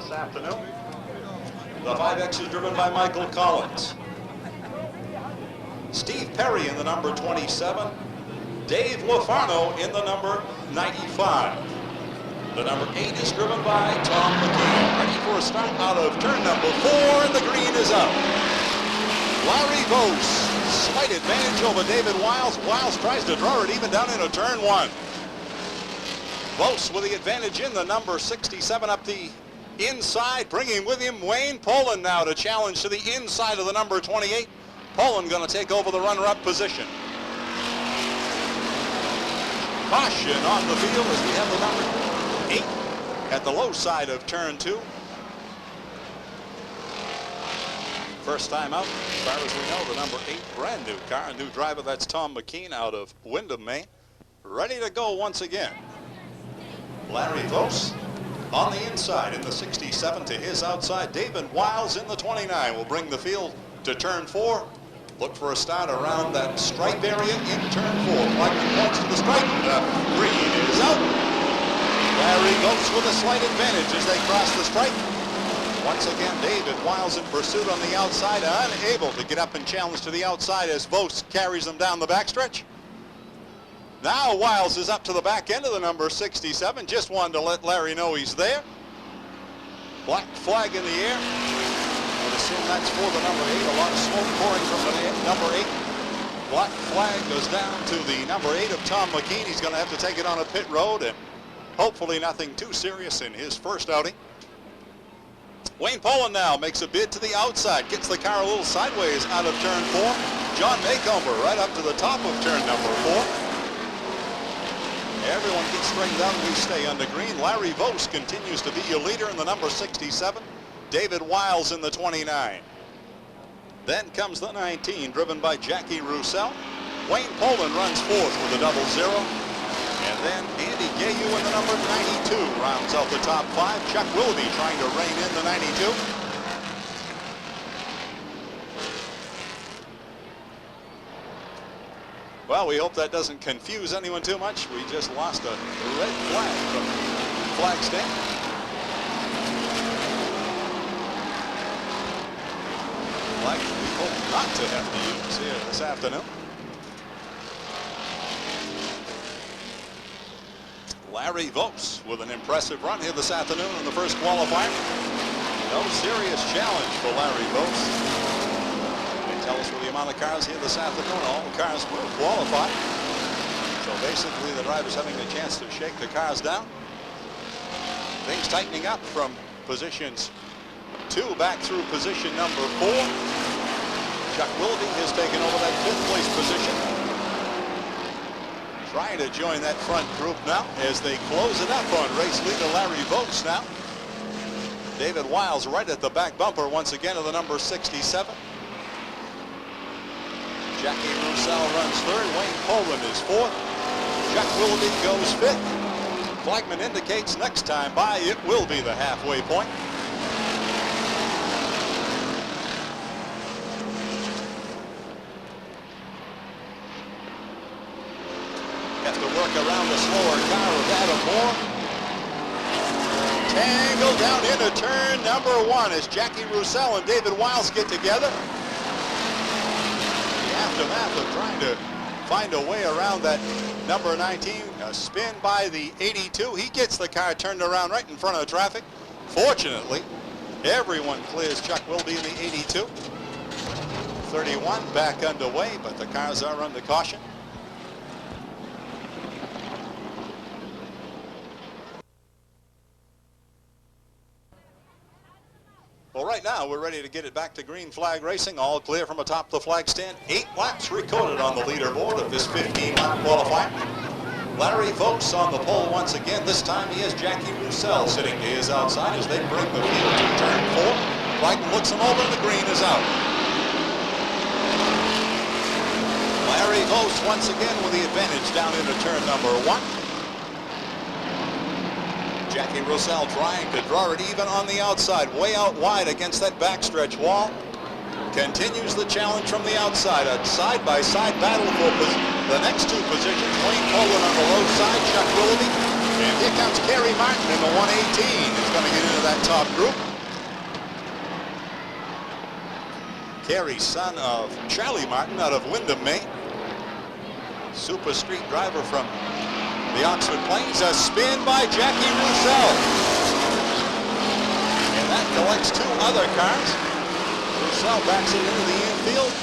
this afternoon. The 5X is driven by Michael Collins. Steve Perry in the number 27. Dave Lofarno in the number 95. The number 8 is driven by Tom McKean. Ready for a start out of turn number 4, and the green is out. Larry Vose, slight advantage over David Wiles. Wiles tries to draw it even down into turn 1. Vose with the advantage in the number 67 up the inside, bringing with him Wayne Poland now to challenge to the inside of the number 28. Poland going to take over the runner-up position. Caution on the field as we have the number 8 at the low side of turn 2. First time out, as far as we know, the number 8 brand new car, a new driver. That's Tom McKean out of Windham, Maine. Ready to go once again. Larry Vose on the inside in the 67 to his outside. David Wiles in the 29 will bring the field to turn 4. Look for a start around that stripe area in turn 4. Blackman points to the stripe. The green is out. Larry Vose with a slight advantage as they cross the stripe. Once again, David Wiles in pursuit on the outside, unable to get up and challenge to the outside as Vose carries them down the backstretch. Now Wiles is up to the back end of the number 67. Just wanted to let Larry know he's there. Black flag in the air. I would assume that's for the number 8. A lot of smoke pouring from the number 8. Black flag goes down to the number 8 of Tom McKean. He's going to have to take it on a pit road, and hopefully nothing too serious in his first outing. Wayne Poland now makes a bid to the outside, gets the car a little sideways out of turn 4. John Maycomber right up to the top of turn number 4. Everyone gets straightened out and we stay under green. Larry Vose continues to be your leader in the number 67. David Wiles in the 29. Then comes the 19, driven by Jackie Roussel. Wayne Poland runs 4th with a 00. And then Andy Gayu in the number 92 rounds out the top 5. Chuck Willoughby trying to rein in the 92. Well, we hope that doesn't confuse anyone too much. We just lost a red flag from the flag stand. Flag we hope not to have to use here this afternoon. Larry Vose with an impressive run here this afternoon in the first qualifier. No serious challenge for Larry Vose. Tell us with the amount of cars here this afternoon, all the cars will qualify. So basically the drivers having a chance to shake the cars down. Things tightening up from positions 2 back through position number 4. Chuck Willoughby has taken over that 5th place position. Trying to join that front group now as they close it up on race leader Larry Vose now. David Wiles right at the back bumper once again of the number 67. Jackie Roussel runs 3rd. Wayne Poland is 4th. Chuck Willoughby goes 5th. Flagman indicates next time by it will be the halfway point. Have to work around the slower car of Adam Moore. Tangled down into turn number 1 as Jackie Roussel and David Wiles get together. Aftermath of trying to find a way around that number 19, a spin by the 82. He gets the car turned around right in front of the traffic. Fortunately, everyone clears Chuck Willoughby in the 82. 31 back underway, but the cars are under caution. Well, right now, we're ready to get it back to green flag racing. All clear from atop the flag stand. 8 laps recorded on the leaderboard of this 15-lap qualifier. Larry Vose on the pole once again. This time he has Jackie Roussel sitting to his outside as they bring the field to turn 4. Flagman looks him over and the green is out. Larry Vose once again with the advantage down into turn number 1. Jackie Roussel trying to draw it even on the outside, way out wide against that backstretch wall. Continues the challenge from the outside. A side-by-side battle for the next 2 positions. Wayne Poland on the low side, Chuck Willoughby And here comes Kerry Martin in the 118. He's going to get into that top group. Kerry, son of Charlie Martin out of Windham, Maine. Super street driver from the Oxford Plains. A spin by Jackie Roussel. And that collects two other cars. Roussel backs it into the infield.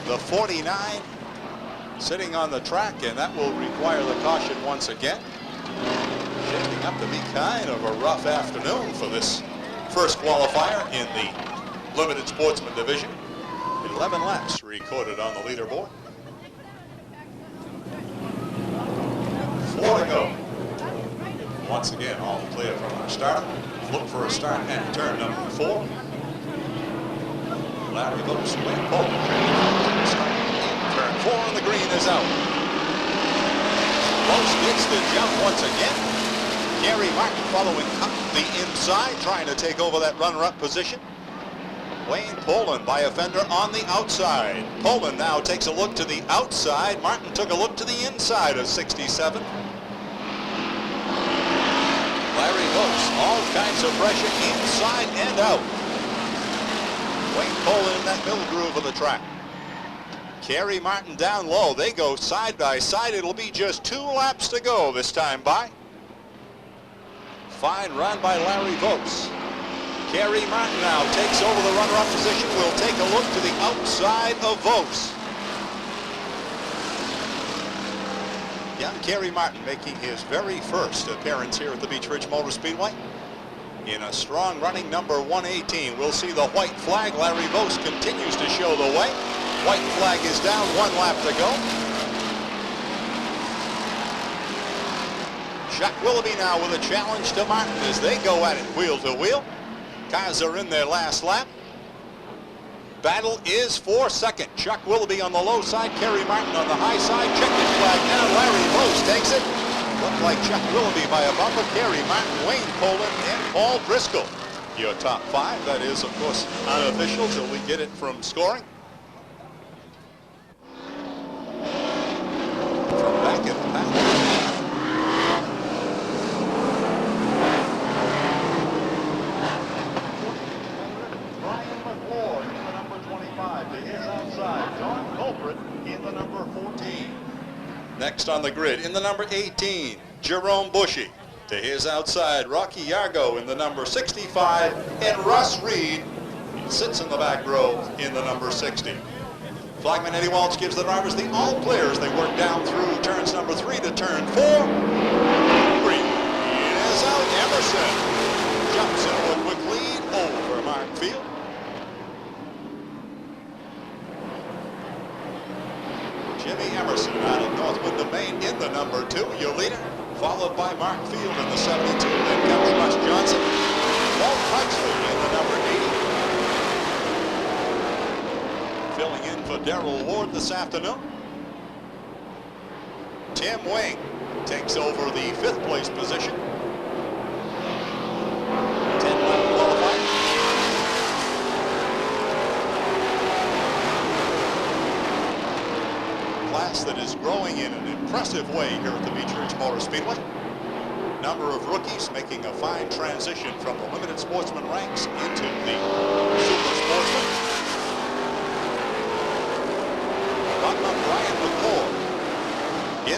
The 49 sitting on the track, and that will require the caution once again. Shaping up to be kind of a rough afternoon for this first qualifier in the Limited Sportsman Division. 11 laps recorded on the leaderboard. 4 to go. Once again, all clear from our start. Look for a start at turn number 4. Larry Lopes, Wayne Poland, turn 4 and the green is out. Lopes gets the jump once again. Kerry Martin following up the inside, trying to take over that runner-up position. Wayne Poland by a fender on the outside. Poland now takes a look to the outside. Martin took a look to the inside of 67. Larry Lopes, all kinds of pressure inside and out. Wayne Poland in that middle groove of the track. Kerry Martin down low. They go side by side. It'll be just 2 laps to go this time by. Fine run by Larry Lopes. Kerry Martin now takes over the runner-up position. We'll take a look to the outside of Vos. Young Kerry Martin making his very first appearance here at the Beech Ridge Motor Speedway in a strong running number 118. We'll see the white flag. Larry Vos continues to show the way. White flag is down, 1 lap to go. Chuck Willoughby now with a challenge to Martin as they go at it wheel to wheel. Cars are in their last lap. Battle is for second. Chuck Willoughby on the low side, Kerry Martin on the high side. Checkered flag now. Larry Vos takes it. Looked like Chuck Willoughby by a bumper. Kerry Martin, Wayne Poland, and Paul Driscoll. Your top 5. That is, of course, unofficial till we get it from scoring. From back in the pack. Next on the grid, in the number 18, Jerome Bushy. To his outside, Rocky Yargo in the number 65, and Russ Reed sits in the back row in the number 60. Flagman Eddie Walsh gives the drivers the all clear as they work down through turns number 3 to turn 4. Green is out. Emerson jumps into a quick lead over Mark Field. Jimmy Emerson out of North Windham, Maine in the number 2, your leader, followed by Mark Field in the 72. Then comes Russ Johnson. Walt Huxley in the number 80. Filling in for Darrell Ward this afternoon. Tim Wing takes over the 5th place position. 10-lap qualifying. Class that is growing in an impressive way here at the Beech Ridge Motor Speedway. Number of rookies making a fine transition from the limited sportsman ranks into the super sportsman. Butler Brian McCord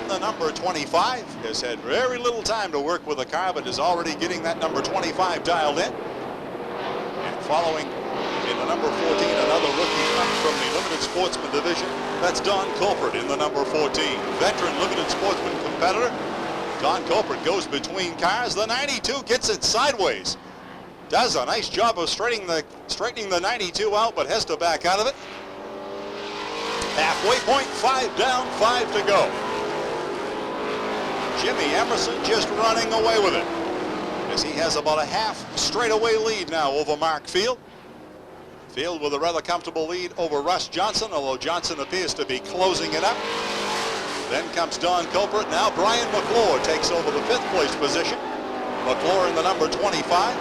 in the number 25 has had very little time to work with the car, but is already getting that number 25 dialed in. And following in the number 14, another rookie up from the limited sportsman division. That's Don Colbert in the number 14. Veteran limited sportsman competitor. Don Colbert goes between cars. The 92 gets it sideways. Does a nice job of straightening the 92 out, but has to back out of it. Halfway point, 5 down, 5 to go. Jimmy Emerson just running away with it, as he has about a half straightaway lead now over Mark Field. Field with a rather comfortable lead over Russ Johnson, although Johnson appears to be closing it up. Then comes Don Colbert. Now Brian McClure takes over the 5th place position. McClure in the number 25.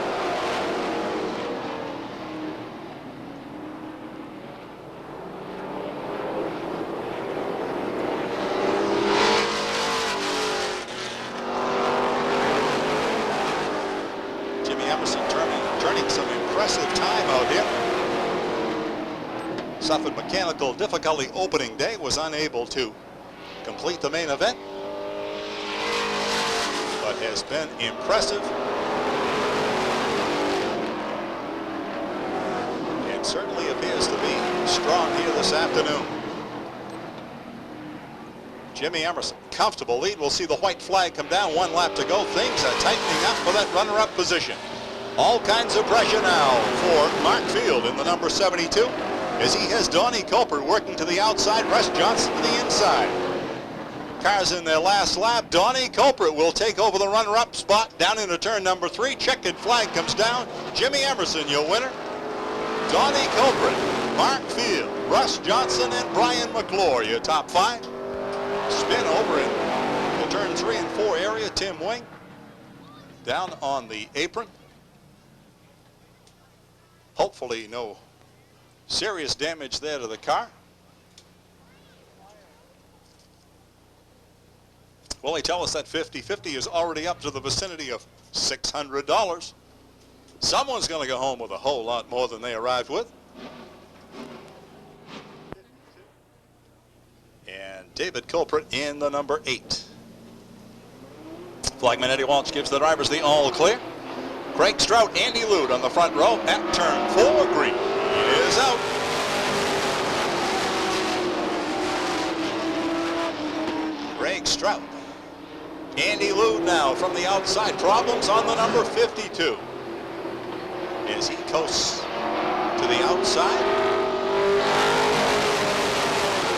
impressive time out here. Suffered mechanical difficulty opening day, was unable to complete the main event, but has been impressive and certainly appears to be strong here this afternoon. Jimmy Emerson, comfortable lead. We'll see the white flag come down. 1 lap to go. Things are tightening up for that runner-up position. All kinds of pressure now for Mark Field in the number 72, as he has Donnie Culper working to the outside, Russ Johnson to the inside. Cars in their last lap. Donnie Culprit will take over the runner-up spot down into turn number 3. Checkered flag comes down. Jimmy Emerson, your winner. Donnie Culprit, Mark Field, Russ Johnson, and Brian McClure, your top 5. Spin over in the turn 3 and 4 area. Tim Wing down on the apron. Hopefully no serious damage there to the car. Well, they tell us that 50-50 is already up to the vicinity of $600. Someone's going to go home with a whole lot more than they arrived with. And David Culprit in the number 8. Flagman Eddie Walsh gives the drivers the all clear. Craig Strout, Andy Lude on the front row at turn 4. Green is out. Craig Strout. Andy Lude now from the outside. Problems on the number 52. As he coasts to the outside.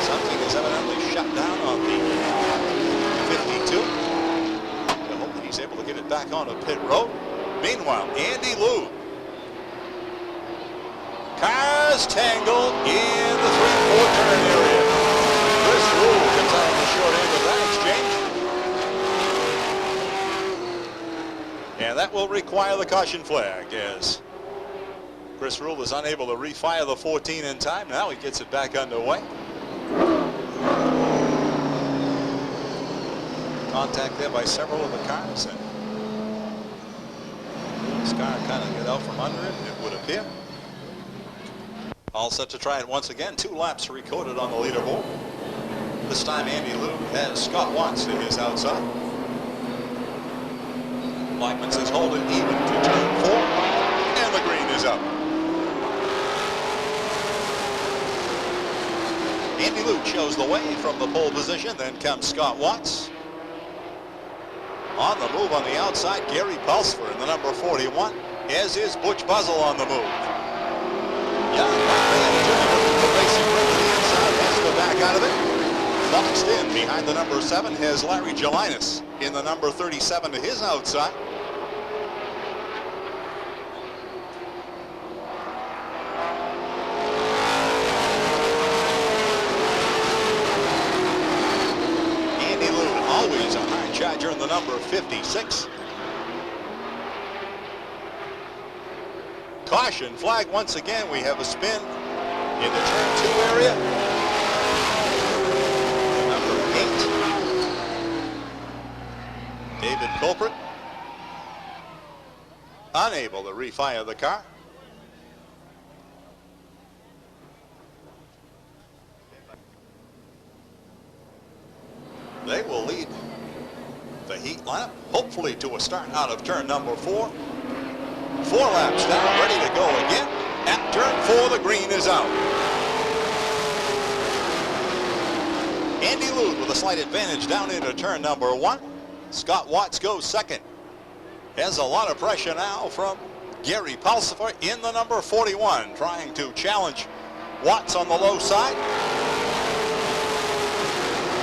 Something is evidently shut down on the 52. I hope that he's able to get it back on a pit road. Meanwhile, Andy Lude. Cars tangled in the 3-4 turn area. Chris Rule comes out on the short end of that exchange. And that will require the caution flag, as Chris Rule is unable to refire the 14 in time. Now he gets it back underway. Contact there by several of the cars, and this car kind of get out from under it, it would appear. All set to try it once again. 2 laps recorded on the leaderboard. This time Andy Lude has Scott Watts to his outside. Blackman says hold it even to turn 4, and the green is up. Andy Lude shows the way from the pole position. Then comes Scott Watts. On the move on the outside, Gary Pulsfer in the number 41, as is Butch Buzzell on the move. Young the racing to the inside, has to go back out of it. Boxed in behind the number 7 has Larry Gelinas in the number 37 to his outside. Charger in the number 56. Caution flag once again. We have a spin in the turn 2 area. The number 8. David Culprit unable to refire the car. They will lead the heat lineup, hopefully to a start out of turn number 4. 4 laps down, ready to go again. At turn 4, the green is out. Andy Lude with a slight advantage down into turn number 1. Scott Watts goes second. Has a lot of pressure now from Gary Pulsifer in the number 41, trying to challenge Watts on the low side.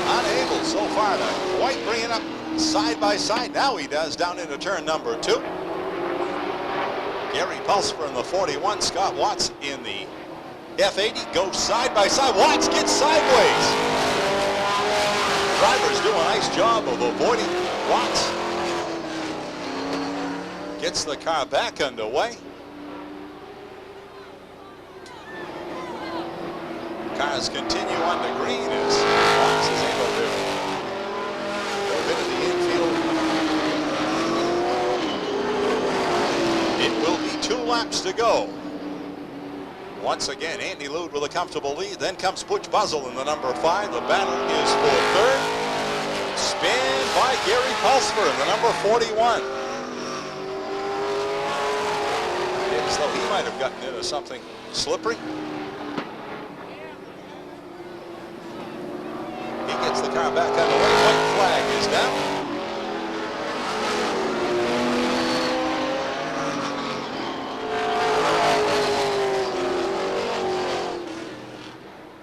Unable so far to quite bring it up side by side. Now he does down into turn number 2. Gary Pulsifer in the 41, Scott Watts in the F80 goes side by side. Watts gets sideways. Drivers do a nice job of avoiding Watts. Gets the car back underway. Cars continue on the green as Watts is able to go a bit of the infield. It will be 2 laps. laps to go. Once again, Andy Lude with a comfortable lead. Then comes Butch Buzzell in the number 5. The battle is for third. Spin by Gary Pulsfer in the number 41. As though he might have gotten into something slippery. He gets the car back underway. White flag is down.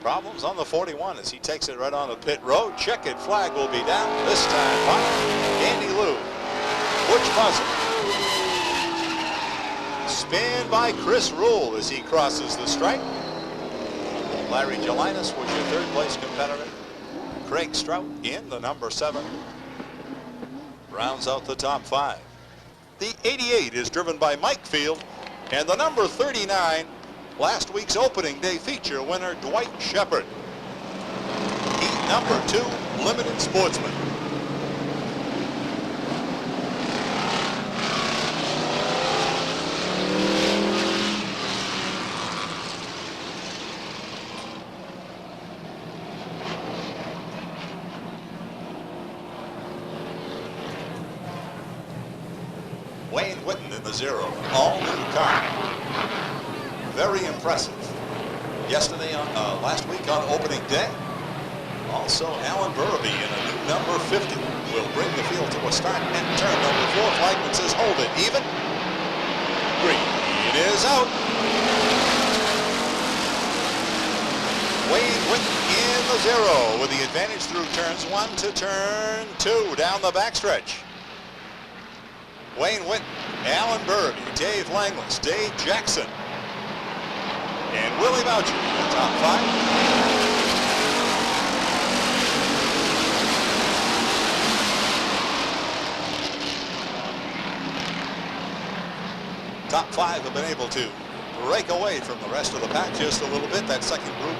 Problems on the 41 as he takes it right on the pit road. Checkered flag will be down. This time by Andy Lude. Butch Buzzell. Spin by Chris Rule as he crosses the stripe. Larry Gelinas was your third place competitor. Craig Strout in the number 7. Rounds out the top 5. The 88 is driven by Mike Field, and the number 39, last week's opening day feature winner, Dwight Shepard. Heat number 2, Limited Sportsman. Wayne Whitten in the 0, all new car. Very impressive. Yesterday, last week on opening day, also Alan Burraby in a new number 50 will bring the field to a start at turn number 4. Flagman says hold it even. Green is out. Wayne Whitten in the 0 with the advantage through turns 1 to turn 2 down the backstretch. Wayne Whitten, Alan Burraby, Dave Langlis, Dave Jackson, and Willie Boucher in the top 5. Top 5 have been able to break away from the rest of the pack just a little bit. That second group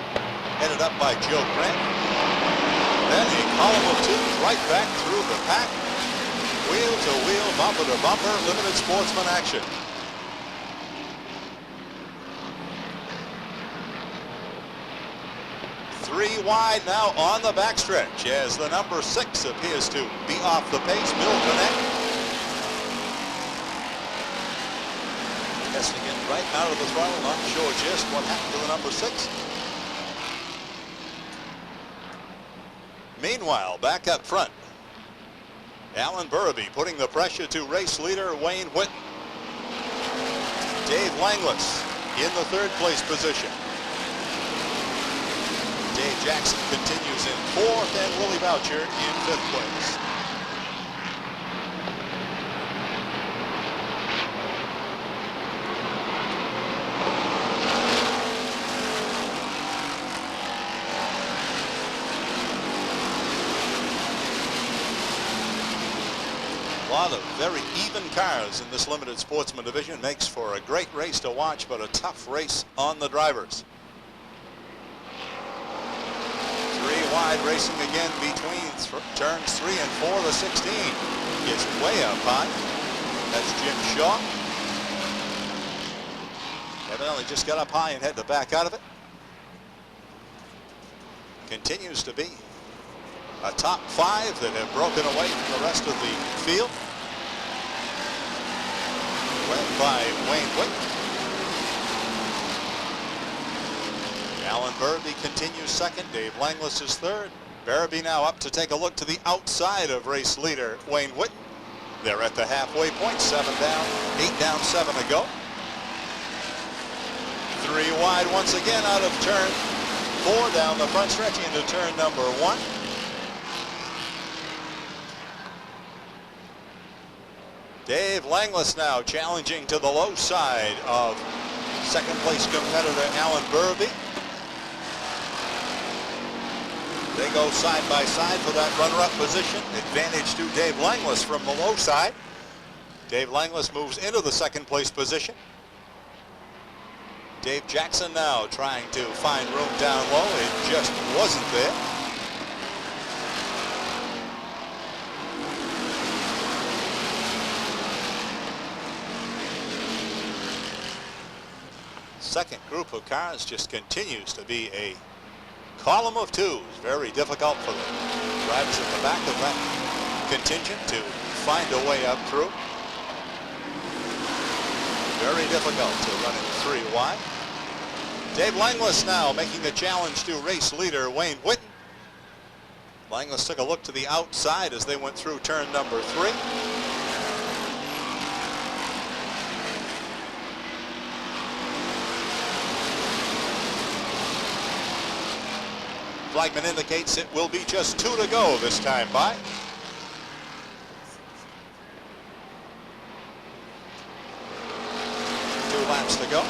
headed up by Joe Grant. Then a column of 2 right back through the pack. Wheel to wheel, bumper to bumper, limited sportsman action. Three wide now on the backstretch as the number 6 appears to be off the pace. Bill Connect. Testing it right out of the throttle. Not sure just what happened to the number 6. Meanwhile, back up front, Alan Burraby putting the pressure to race leader Wayne Whitten. Dave Langlis in the 3rd place position. Dave Jackson continues in 4th and Willie Boucher in 5th place. A lot of very even cars in this limited sportsman division. Makes for a great race to watch, but a tough race on the drivers. 3 wide racing again between turns 3 and 4. The 16 gets way up high. That's Jim Shaw. Evidently just got up high and had to back out of it. Continues to be a top 5 that have broken away from the rest of the field. Led by Wayne Whitten. Alan Burraby continues 2nd. Dave Langlis is 3rd. Burraby now up to take a look to the outside of race leader Wayne Whitten. They're at the halfway point. 7 down, 8 down, 7 to go. 3 wide once again out of turn 4 down the front stretch into turn number 1. Dave Langlis now challenging to the low side of 2nd place competitor Alan Burraby. They go side by side for that runner-up position. Advantage to Dave Langlis from the low side. Dave Langlis moves into the 2nd place position. Dave Jackson now trying to find room down low. It just wasn't there. second group of cars just continues to be a column of twos. Very difficult for the drivers at the back of that contingent to find a way up through. Very difficult to run in 3 wide. Dave Langlis now making the challenge to race leader Wayne Whitten. Langlis took a look to the outside as they went through turn number 3. Flagman indicates it will be just 2 to go this time by. Two laps to go.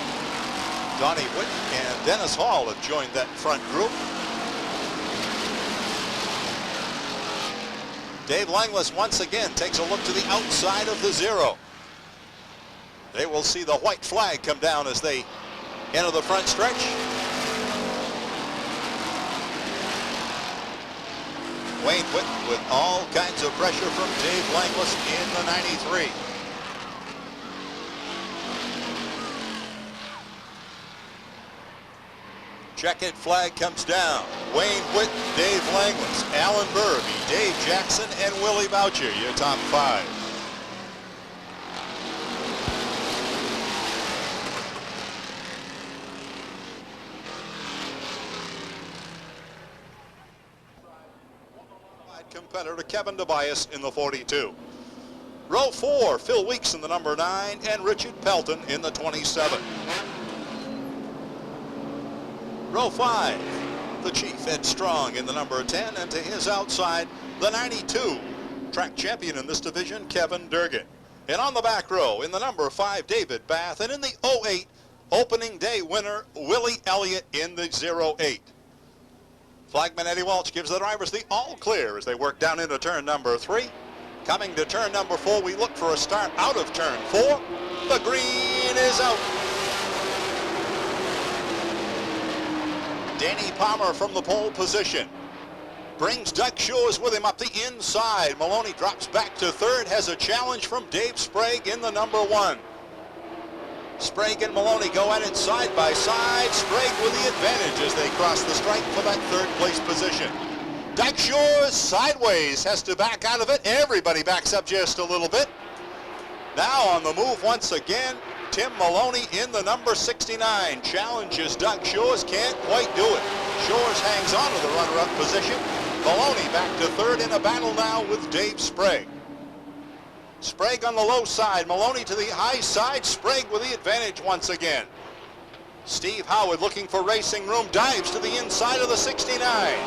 Donnie Whitten and Dennis Hall have joined that front group. Dave Langlis once again takes a look to the outside of the 0. They will see the white flag come down as they enter the front stretch. Wayne Whitten with all kinds of pressure from Dave Langlis in the 93. Checkered flag comes down. Wayne Whitten, Dave Langlis, Alan Burby, Dave Jackson, and Willie Boucher, your top 5. Competitor Kevin Tobias in the 42. Row 4, Phil Weeks in the number 9 and Richard Pelton in the 27. Row 5, the Chief Ed Strong in the number 10, and to his outside, the 92, track champion in this division, Kevin Durgan. And on the back row, in the number 5, David Bath, and in the 08, opening day winner, Willie Elliott in the 08. Flagman Eddie Walsh gives the drivers the all clear as they work down into turn number 3. Coming to turn number 4, we look for a start out of turn 4. The green is out. Danny Palmer from the pole position. Brings Doug Shores with him up the inside. Maloney drops back to 3rd, has a challenge from Dave Sprague in the number 1. Sprague and Maloney go at it side by side. Sprague with the advantage as they cross the stripe for that 3rd place position. Doug Shores sideways, has to back out of it. Everybody backs up just a little bit. Now on the move once again, Tim Maloney in the number 69. Challenges Doug Shores, can't quite do it. Shores hangs on to the runner-up position. Maloney back to 3rd in a battle now with Dave Sprague. Sprague on the low side, Maloney to the high side, Sprague with the advantage once again. Steve Howard looking for racing room, dives to the inside of the 69.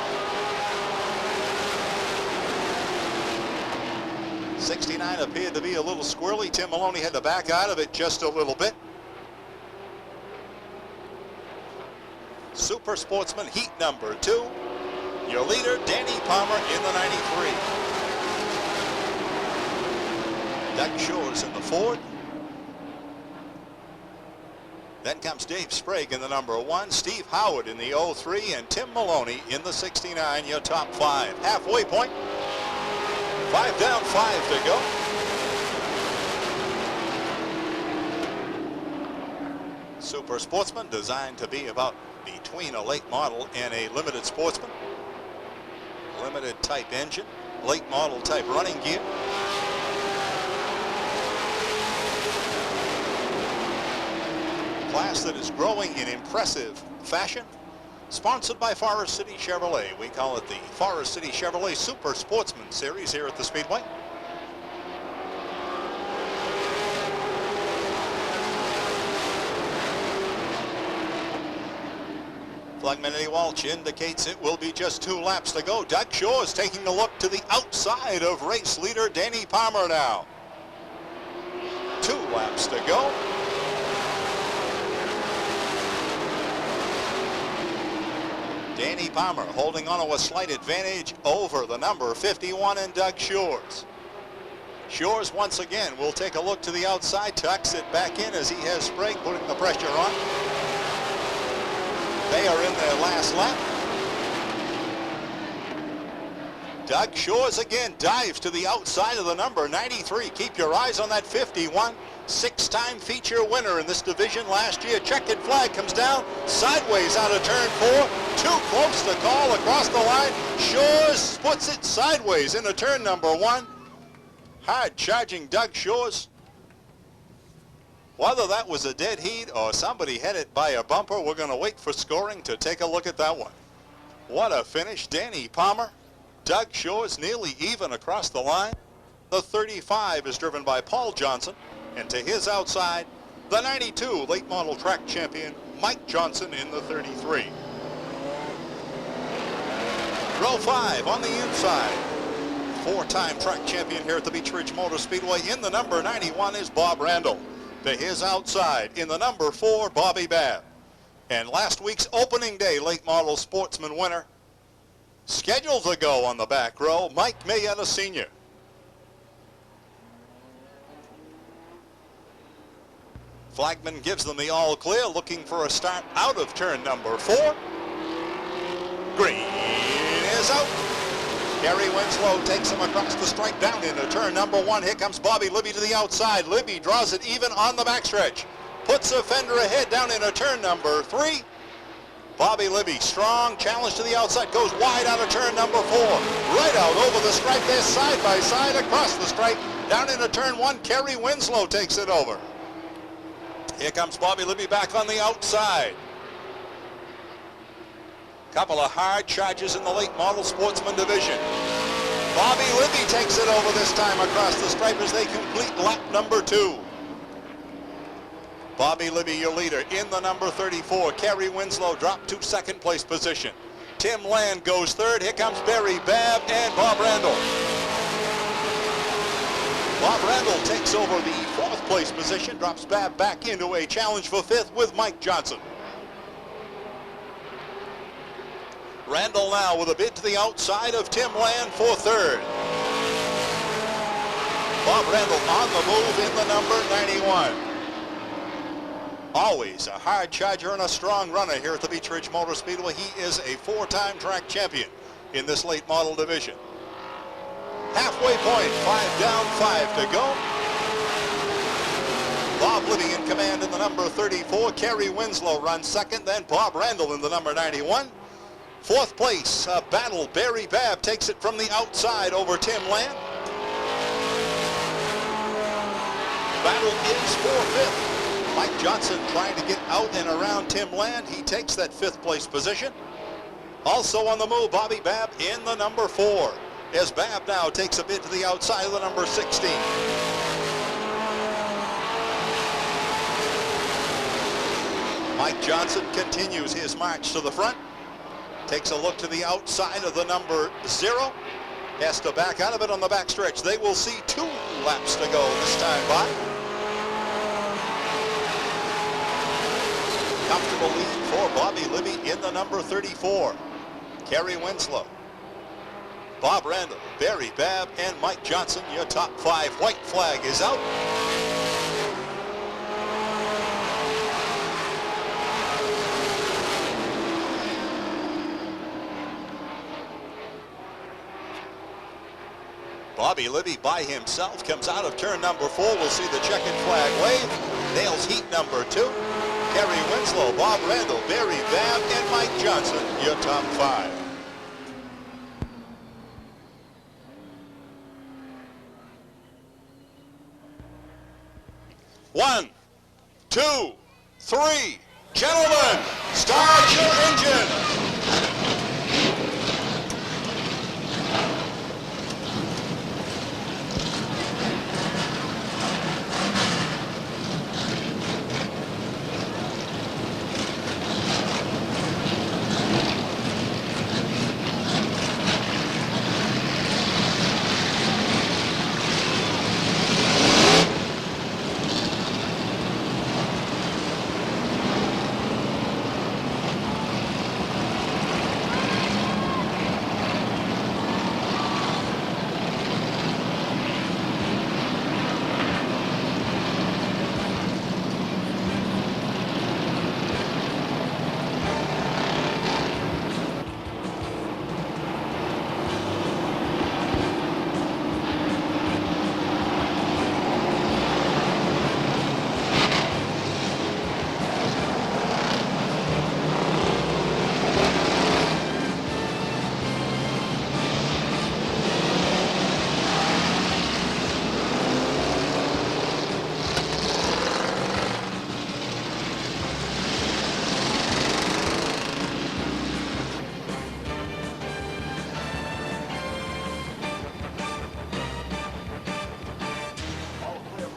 '69 appeared to be a little squirrely. Tim Maloney had to back out of it just a little bit. Super Sportsman heat number 2. Your leader, Danny Palmer in the 93. Doug Shores in the Ford. Then comes Dave Sprague in the number 1, Steve Howard in the 03, and Tim Maloney in the 69, your top 5. Halfway point. 5 down, 5 to go. Super Sportsman designed to be about between a late model and a limited sportsman. Limited type engine, late model type running gear. Class that is growing in impressive fashion. Sponsored by Forest City Chevrolet. We call it the Forest City Chevrolet Super Sportsman Series here at the Speedway. Flagman Eddie Walsh indicates it will be just 2 laps to go. Doug Shores taking a look to the outside of race leader Danny Palmer now. 2 laps to go. Danny Palmer holding on to a slight advantage over the number 51 and Doug Shores. Shores once again will take a look to the outside, tucks it back in as he has Sprague putting the pressure on. They are in their last lap. Doug Shores again dives to the outside of the number 93. Keep your eyes on that 51. Six-time feature winner in this division last year. Checkered flag comes down, sideways out of turn 4. Too close to call across the line. Shores puts it sideways into turn number 1. Hard charging Doug Shores. Whether that was a dead heat or somebody had it by a bumper, we're going to wait for scoring to take a look at that one. What a finish. Danny Palmer, Doug Shores nearly even across the line. The 35 is driven by Paul Johnson. And to his outside, the 92 late model track champion, Mike Johnson in the 33. Row 5 on the inside. Four-time track champion here at the Beech Ridge Motor Speedway. In the number 91 is Bob Randall. To his outside, in the number 4, Bobby Babb. And last week's opening day late model sportsman winner, scheduled to go on the back row, Mike Mayetta Sr. Flagman gives them the all clear, looking for a start out of turn number 4. Green is out. Gary Winslow takes him across the stripe down into turn number 1. Here comes Bobby Libby to the outside. Libby draws it even on the backstretch. Puts a fender ahead down into turn number 3. Bobby Libby, strong challenge to the outside, goes wide out of turn number 4. Right out over the stripe there, side by side across the stripe. Down into turn 1, Gary Winslow takes it over. Here comes Bobby Libby back on the outside. Couple of hard charges in the late model sportsman division. Bobby Libby takes it over this time across the stripe as they complete lap number 2. Bobby Libby, your leader, in the number 34. Gary Winslow dropped to second place position. Tim Land goes third. Here comes Barry Babb and Bob Randall. Bob Randall takes over the 4th place position, drops Babb back into a challenge for 5th with Mike Johnson. Randall now with a bid to the outside of Tim Land for 3rd. Bob Randall on the move in the number 91. Always a hard charger and a strong runner here at the Beech Ridge Motor Speedway. He is a 4-time track champion in this late model division. Halfway point, 5 down, 5 to go. Bob Libby in command in the number 34. Gary Winslow runs 2nd, then Bob Randall in the number 91. 4th place, a battle. Barry Babb takes it from the outside over Tim Land. Battle is for 5th. Mike Johnson trying to get out and around Tim Land. He takes that 5th place position. Also on the move, Bobby Babb in the number 4. As Babb now takes a bid to the outside of the number 16. Mike Johnson continues his march to the front. Takes a look to the outside of the number 0. Has to back out of it on the backstretch. They will see 2 laps to go this time by. Comfortable lead for Bobby Libby in the number 34. Gary Winslow, Bob Randall, Barry Babb, and Mike Johnson, your top 5. White flag is out. Bobby Libby by himself comes out of turn number 4. We'll see the checkered flag wave. Nails heat number 2. Gary Winslow, Bob Randall, Barry Babb, and Mike Johnson, your top 5. One, 2, 3. Gentlemen, start your engine.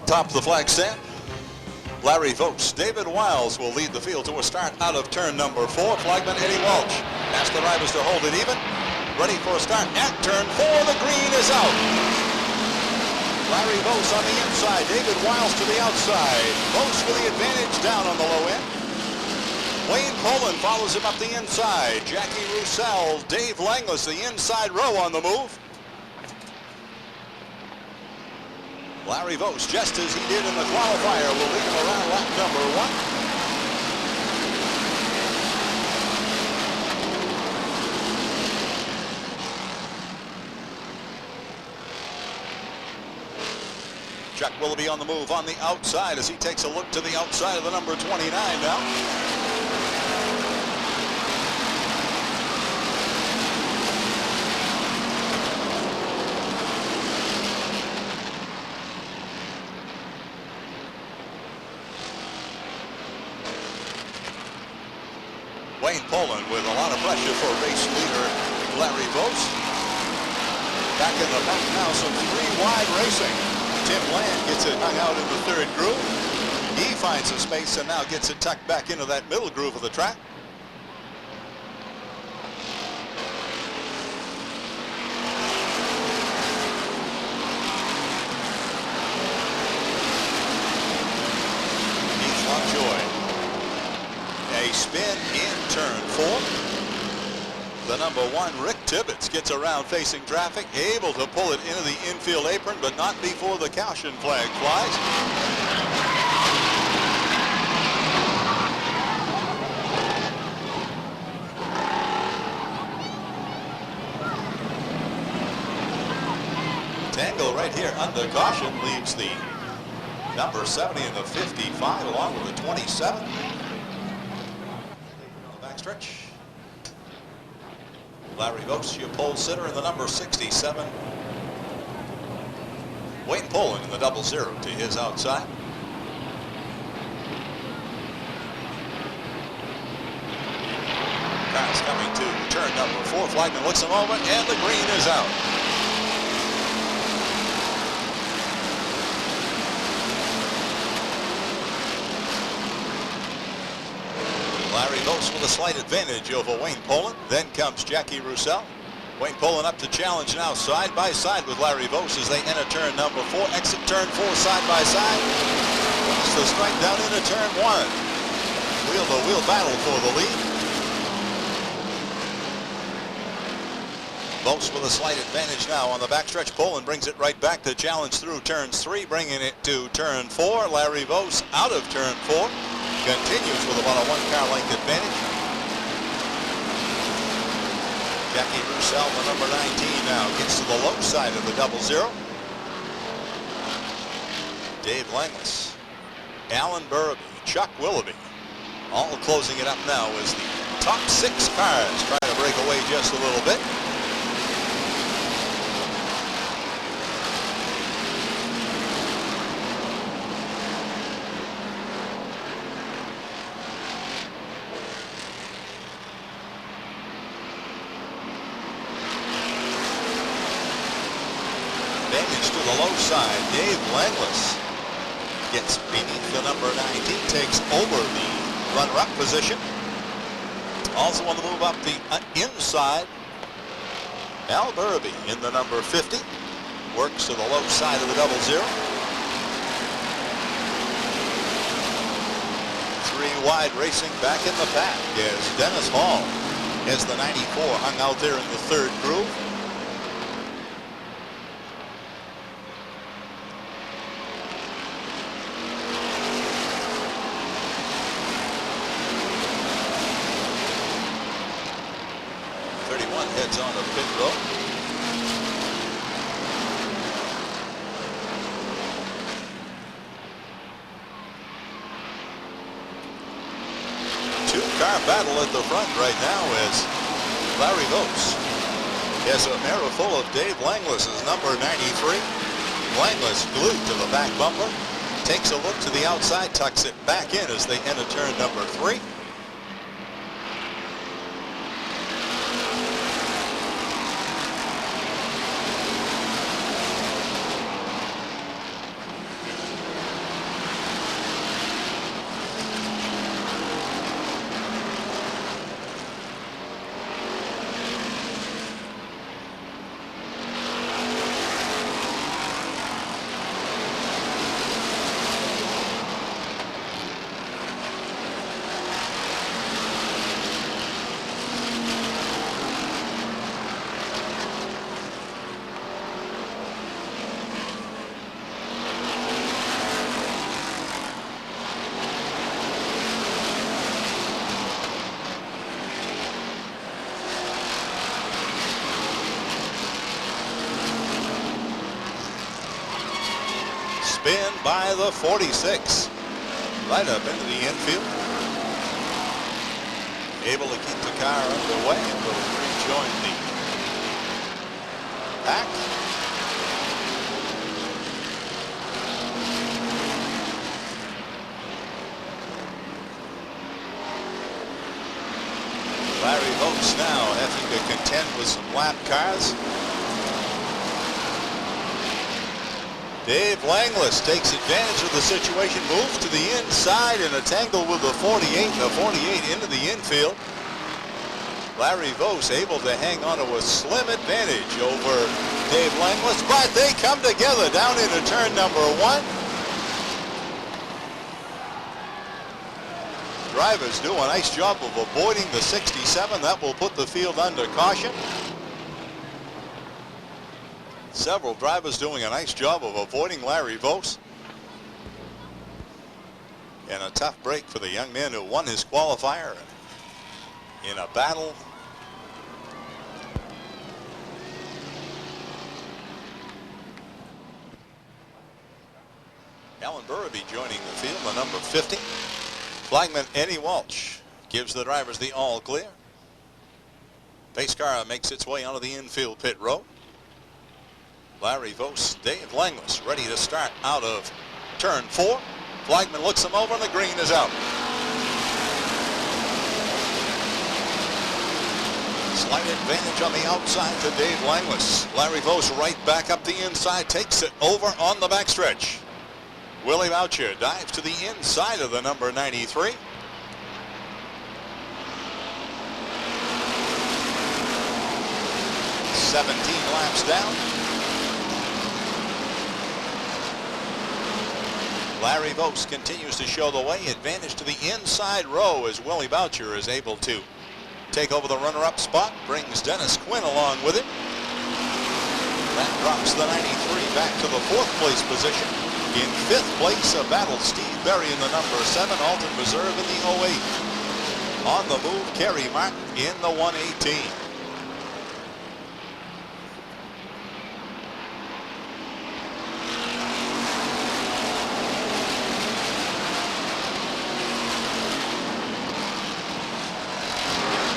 Top of the flag stand, Larry Vos. David Wiles will lead the field to a start out of turn number 4. Flagman Eddie Walsh asks the drivers to hold it even. Ready for a start at turn 4. The green is out. Larry Vos on the inside. David Wiles to the outside. Vos with the advantage down on the low end. Wayne Poland follows him up the inside. Jackie Roussel, Dave Langlis, the inside row on the move. Larry Vos, just as he did in the qualifier, will lead him around lap number 1. Chuck Willoughby on the move on the outside as he takes a look to the outside of the number 29 now. Wayne Poland with a lot of pressure for race leader Larry Vos. Back in the back now, some 3 wide racing. Tim Land gets it hung out in the 3rd groove. He finds a space and now gets it tucked back into that middle groove of the track. Heath Lovejoy. A spin in turn 4. The number 1, Rick Tibbetts, gets around facing traffic, able to pull it into the infield apron, but not before the caution flag flies. Tangle right here under caution leaves the number 70 and the 55 along with the 27. On the backstretch. Larry Vos, your pole sitter, in the number 67. Wayne Poland in the 00 to his outside. Cars coming to turn number 4. Flagman looks a moment, and the green is out. Larry Vos with a slight advantage over Wayne Poland. Then comes Jackie Roussel. Wayne Poland up to challenge now side by side with Larry Vos as they enter turn number 4. Exit turn 4 side by side. It's the strike down into turn 1. Wheel-to-wheel battle for the lead. Vos with a slight advantage now on the backstretch. Poland brings it right back to challenge through turns 3, bringing it to turn 4. Larry Vos out of turn 4. Continues with about a 1 car length advantage. Jackie Roussel, the number 19 now, gets to the low side of the 00. Dave Langlis, Alan Burraby, Chuck Willoughby, all closing it up now as the top 6 cars try to break away just a little bit. Advantage to the low side. Dave Langlis gets beneath the number 19, takes over the runner-up position. Also on the move up the inside, Al Burraby in the number 50. Works to the low side of the 00. 3 wide racing back in the pack as Dennis Hall has the 94 hung out there in the 3rd groove. Heads on the pit road. Two-car battle at the front right now as Larry Vos has a mirror full of Dave Langlis's number 93. Langlis glued to the back bumper. Takes a look to the outside, tucks it back in as they enter turn number 3. by the 46. Right up into the infield. Able to keep the car underway and will rejoin the pack. Larry Vokes now having to contend with some lap cars. Dave Langless takes advantage of the situation, moves to the inside in a tangle with the 48. The 48 into the infield. Larry Vos able to hang on to a slim advantage over Dave Langless, but they come together down into turn number 1. Drivers do a nice job of avoiding the 67. That will put the field under caution. Several drivers doing a nice job of avoiding Larry Vos. And a tough break for the young man who won his qualifier in a battle. Alan Burraby joining the field, the number 50. Flagman Eddie Walsh gives the drivers the all clear. Pace car makes its way onto the infield pit road. Larry Vos, Dave Langless ready to start out of turn 4. Flagman looks him over and the green is out. Slight advantage on the outside to Dave Langless. Larry Vos right back up the inside, takes it over on the backstretch. Willie Boucher dives to the inside of the number 93. "17 laps down. Larry Vos continues to show the way. Advantage to the inside row as Willie Boucher is able to take over the runner-up spot. Brings Dennis Quinn along with him. That drops the 93 back to the 4th place position. In 5th place, a battle Steve Berry in the number 7, Alton Reserve in the 08. On the move, Kerry Martin in the 118.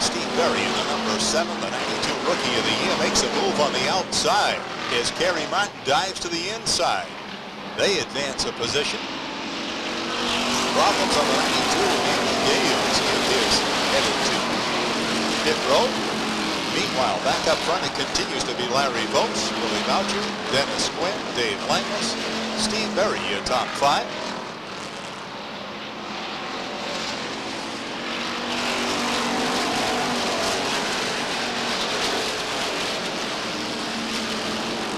Steve Berry in the number 7, the 92 Rookie of the Year, makes a move on the outside as Kerry Martin dives to the inside. They advance a position. Problems on the 92. Andy Gales is headed to pit road. Meanwhile, back up front it continues to be Larry Vos, Willie Boucher, Dennis Quinn, Dave Langless, Steve Berry, your top 5.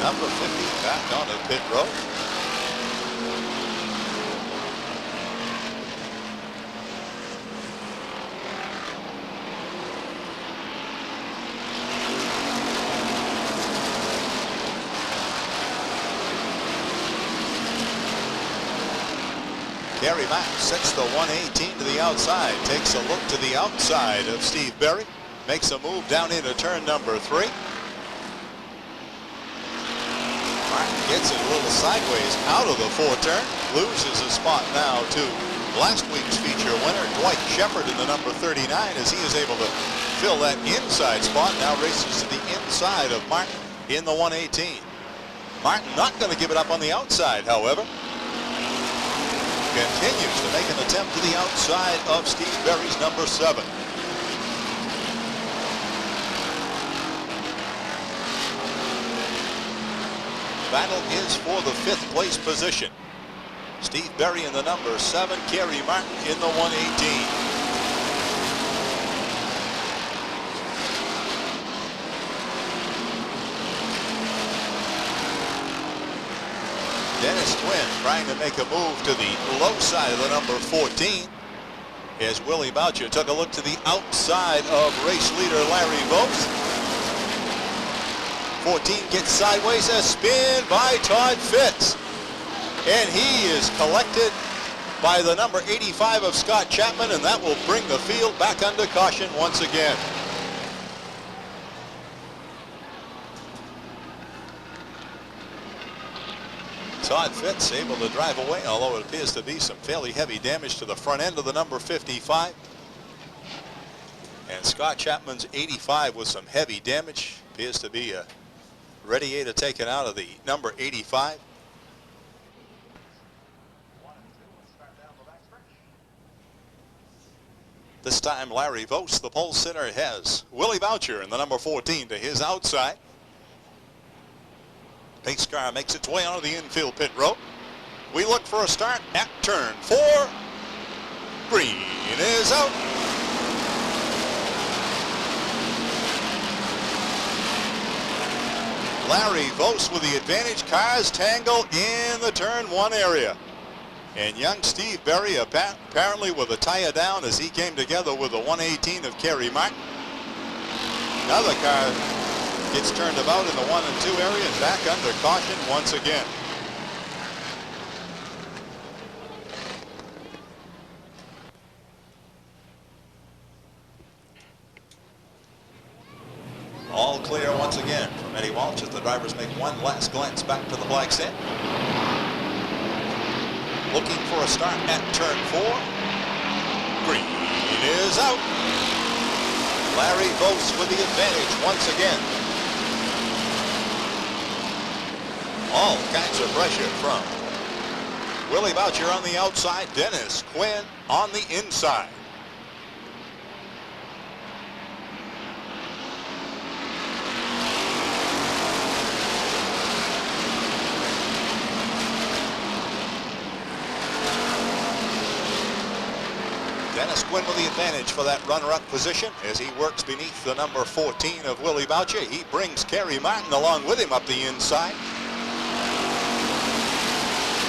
Number 50 back on the pit road. Kerry Mack sets the 118 to the outside, takes a look to the outside of Steve Berry, makes a move down into turn number 3. Martin gets it a little sideways out of the 4-turn, loses a spot now to last week's feature winner, Dwight Shepard in the number 39, as he is able to fill that inside spot. Now races to the inside of Martin in the 118. Martin not going to give it up on the outside, however. Continues to make an attempt to the outside of Steve Berry's number 7. Battle is for the 5th place position. Steve Berry in the number 7, Kerry Martin in the 118. Dennis Quinn trying to make a move to the low side of the number 14 as Willie Boucher took a look to the outside of race leader Larry Vos. 14 gets sideways, a spin by Todd Fitz. And he is collected by the number 85 of Scott Chapman, and that will bring the field back under caution once again. Todd Fitz able to drive away, although it appears to be some fairly heavy damage to the front end of the number 55. And Scott Chapman's 85 with some heavy damage. Appears to be a radiator taken out of the number 85. This time Larry Vos, the pole sitter, has Willie Boucher in the number 14 to his outside. Pace car makes its way onto the infield pit road. We look for a start at turn 4. Green is out. Larry Vos with the advantage. Cars tangle in the turn 1 area. And young Steve Berry apparently with a tire down as he came together with the 118 of Kerry Martin. Another car gets turned about in the 1 and 2 area and back under caution once again. All clear once again from Eddie Walsh as the drivers make one last glance back to the black stand. Looking for a start at turn 4. Green is out. Larry Vos with the advantage once again. All kinds of pressure from Willie Boucher on the outside, Dennis Quinn on the inside. Dennis Quinn with the advantage for that runner-up position as he works beneath the number 14 of Willie Boucher. He brings Kerry Martin along with him up the inside.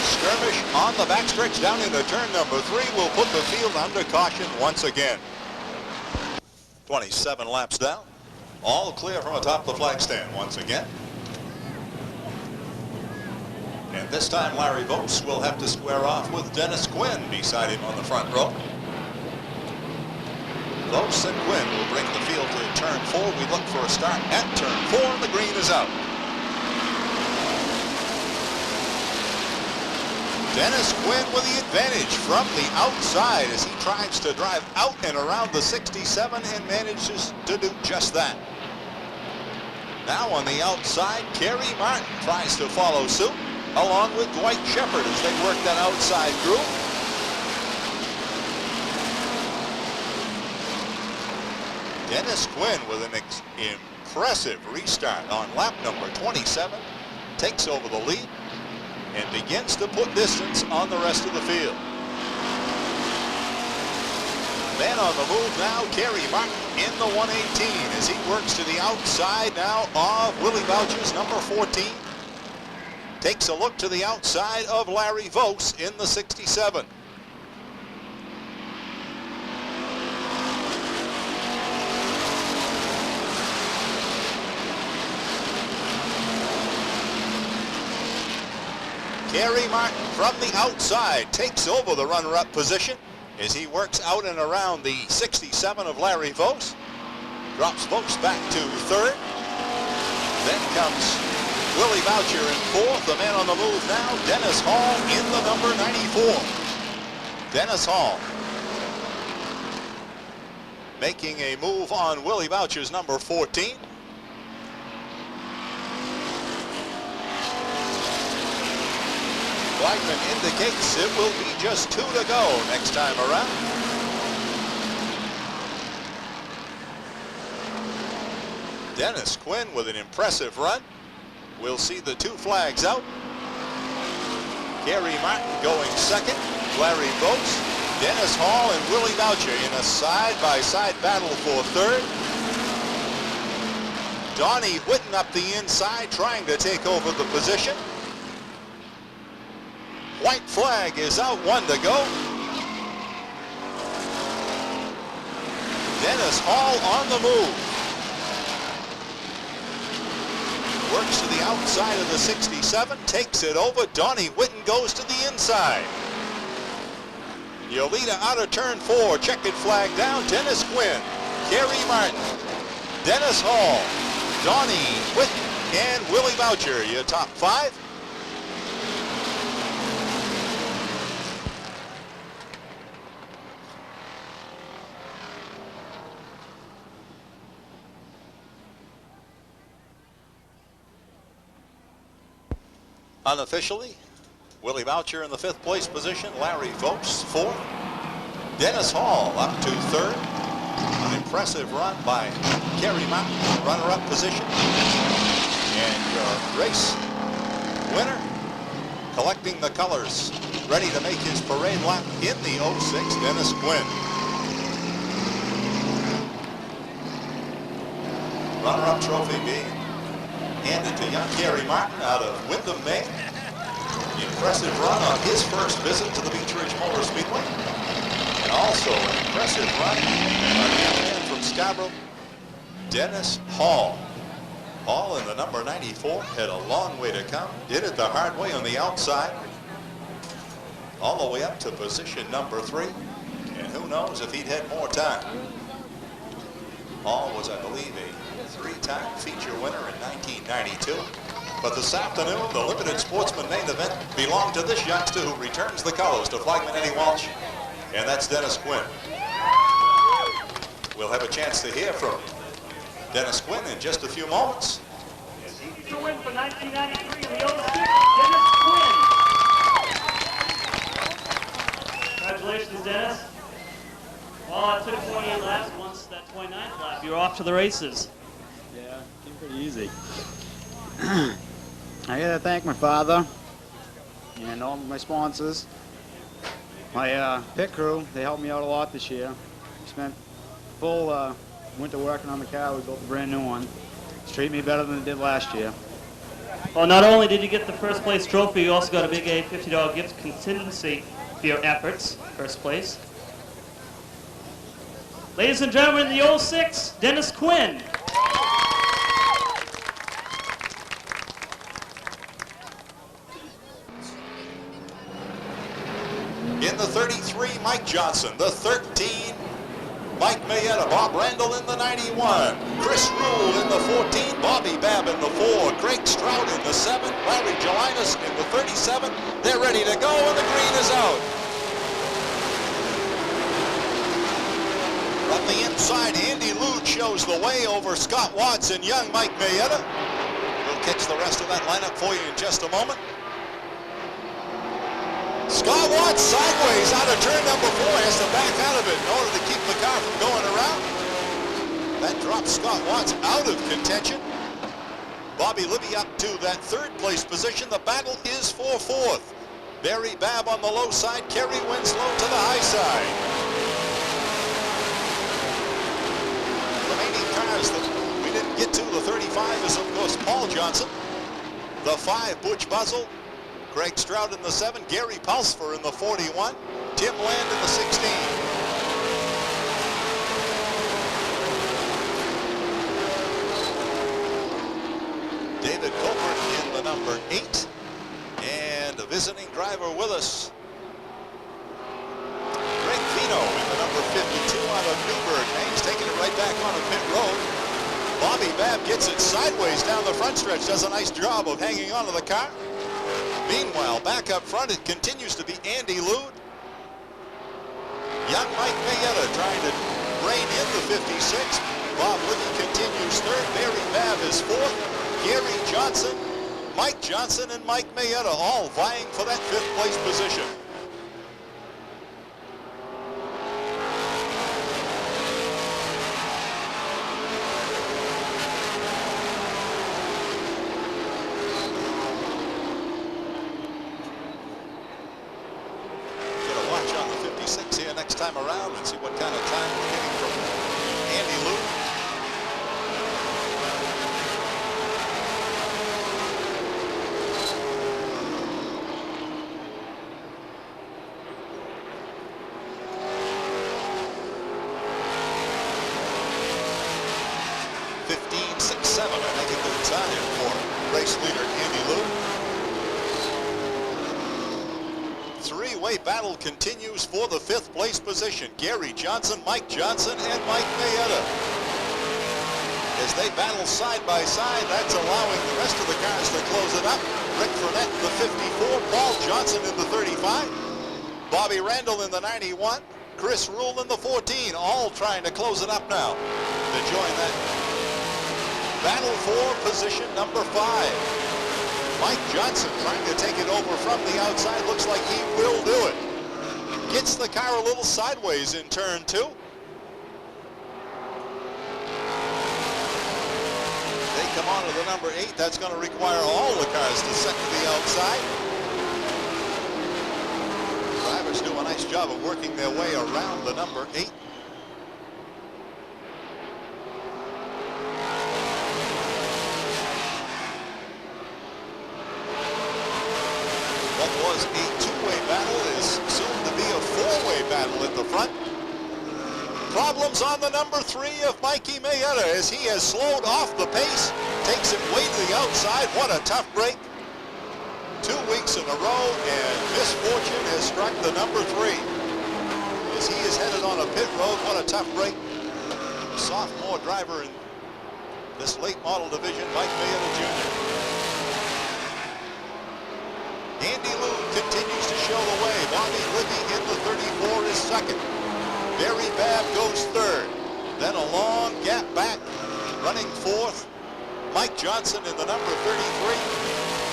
Skirmish on the backstretch down into turn number 3 will put the field under caution once again. 27 laps down. All clear from atop the flag stand once again. And this time Larry Vos will have to square off with Dennis Quinn beside him on the front row. Vos and Quinn will bring the field to turn 4. We look for a start at turn 4, and the green is out. Dennis Quinn with the advantage from the outside as he tries to drive out and around the 67 and manages to do just that. Now on the outside, Kerry Martin tries to follow suit along with Dwight Shepard as they work that outside groove. Dennis Quinn with an impressive restart on lap number 27, takes over the lead and begins to put distance on the rest of the field. Man on the move now, Kerry Martin in the 118 as he works to the outside now of Willie Boucher's number 14. Takes a look to the outside of Larry Vos in the 67. Kerry Martin from the outside takes over the runner-up position as he works out and around the 67 of Larry Vos. Drops Vos back to 3rd. Then comes Willie Boucher in 4th. The man on the move now, Dennis Hall in the number 94. Dennis Hall making a move on Willie Boucher's number 14. Blackman indicates it will be just 2 to go next time around. Dennis Quinn with an impressive run. We'll see the 2 flags out. Kerry Martin going 2nd. Larry Vos, Dennis Hall, and Willie Boucher in a side-by-side battle for 3rd. Donnie Whitten up the inside trying to take over the position. White flag is out, 1 to go. Dennis Hall on the move. Works to the outside of the 67, takes it over. Donnie Whitten goes to the inside. Yolita out of turn 4, checkered flag down. Dennis Quinn, Kerry Martin, Dennis Hall, Donnie Whitten, and Willie Boucher, your top 5. Unofficially, Willie Boucher in the 5th place position, Larry Vopes 4th, Dennis Hall up to 3rd. An impressive run by Kerry Mountain, runner-up position. And your race winner, collecting the colors, ready to make his parade lap in the 06, Dennis Quinn. Runner-up trophy being handed to young Kerry Martin out of Windham, Maine. Impressive run on his first visit to the Beech Ridge Motor Speedway. And also an impressive run on the young man from Scarborough, Dennis Hall. Hall in the number 94 had a long way to come. Did it the hard way on the outside. All the way up to position number 3. And who knows if he'd had more time. Hall was, I believe, a 3-time feature winner in 1992. But this afternoon, the limited sportsman main event belonged to this youngster who returns the colors to flagman Eddie Walsh, and that's Dennis Quinn. We'll have a chance to hear from Dennis Quinn in just a few moments. To win for 1993 in the 06, Dennis Quinn. Congratulations, Dennis. Well, it took 28 laps. Once that 29th lap, you're off to the races. Yeah, came pretty easy. I gotta thank my father and all my sponsors. My pit crew, they helped me out a lot this year. We spent full winter working on the car. We built a brand new one. It's treated me better than it did last year. Well, not only did you get the first place trophy, you also got a big $50 gift contingency for your efforts, first place. Ladies and gentlemen, the 06, Dennis Quinn. In the 33, Mike Johnson. The 13, Mike Mayetta. Bob Randall in the 91. Chris Rule in the 14. Bobby Babb in the 4. Craig Stroud in the 7. Larry Gelinas in the 37. They're ready to go, and the green is out. From the inside, Andy Lude shows the way over Scott Watts and young Mike Mayetta. We'll catch the rest of that lineup for you in just a moment. Scott Watts sideways out of turn number 4, has to back out of it in order to keep the car from going around. That drops Scott Watts out of contention. Bobby Libby up to that 3rd place position. The battle is for 4th. Barry Babb on the low side, Kerry Winslow to the high side. Remaining cars that we didn't get to, the 35 is of course Paul Johnson. The 5, Butch Buzzell. Craig Stroud in the 7, Gary Pulsfer in the 41, Tim Land in the 16. David Colbert in the number 8, and a visiting driver with us, Greg Vino in the number 52 out of Newburgh. Maine's taking it right back on a pit road. Bobby Babb gets it sideways down the front stretch, does a nice job of hanging onto the car. Meanwhile, back up front, it continues to be Andy Lude. Young Mike Mayetta trying to rein in the 56. Bob Libby continues 3rd. Barry Babb is 4th. Gary Johnson, Mike Johnson, and Mike Mayetta all vying for that 5th place position. Next time around and see what kind of time we're getting from Andy Lude. .15.67, I think a good time for race leader Andy Lude. Three-way battle continues for the 5th place position. Gary Johnson, Mike Johnson, and Mike Mayetta. As they battle side by side, that's allowing the rest of the cars to close it up. Rick Fournette in the 54, Paul Johnson in the 35, Bobby Randall in the 91, Chris Rule in the 14, all trying to close it up now to join that battle for position number 5. Mike Johnson trying to take it over from the outside. Looks like he will do it. Gets the car a little sideways in turn 2. They come on to the number 8. That's going to require all the cars to set to the outside. Drivers do a nice job of working their way around the number 8. What was a two-way battle is soon to be a four-way battle at the front. Problems on the number 3 of Mikey Mayetta as he has slowed off the pace, takes it way to the outside. What a tough break. 2 weeks in a row, and misfortune has struck the number 3 as he is headed on a pit road. What a tough break. Sophomore driver in this late model division, Mike Mayetta Jr. Andy Loon continues to show the way. Bobby Libby in the 34 is second. Barry Babb goes third. Then a long gap back, running fourth. Mike Johnson in the number 33.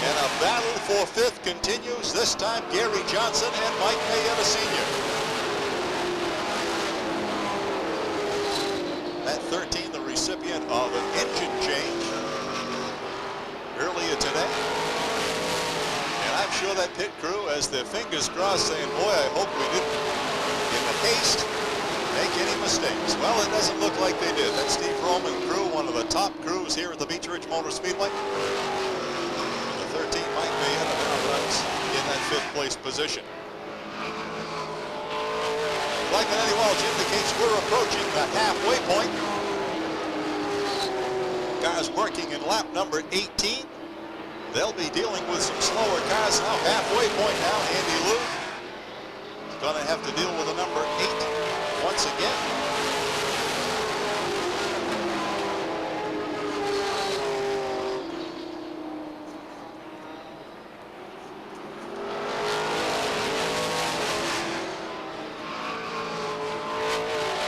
And a battle for fifth continues. This time Gary Johnson and Mike Mayetta Sr. At 13, the recipient of an engine change earlier today. And I'm sure that pit crew has their fingers crossed saying, boy, I hope we didn't, in the haste, make any mistakes. Well, it doesn't look like they did. That Steve Roman crew, one of the top crews here at the Beech Ridge Motor Speedway. The 13, Mike Mayetta, now runs in that 5th place position. Like Eddie Walsh indicates, we're approaching the halfway point. Cars working in lap number 18. They'll be dealing with some slower cars now. Halfway point now, Andy Lou is going to have to deal with the number 8 once again.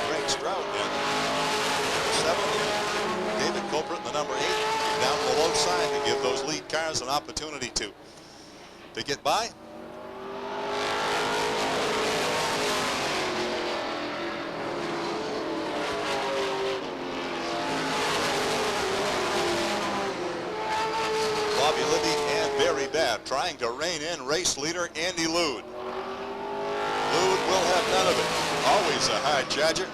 Greg Stroud in 7th. David Copeland in the number 8. Down the low side to give those lead cars an opportunity to get by. Bobby Libby and Barry Babb trying to rein in race leader Andy Lude. Lude will have none of it. Always a high charger.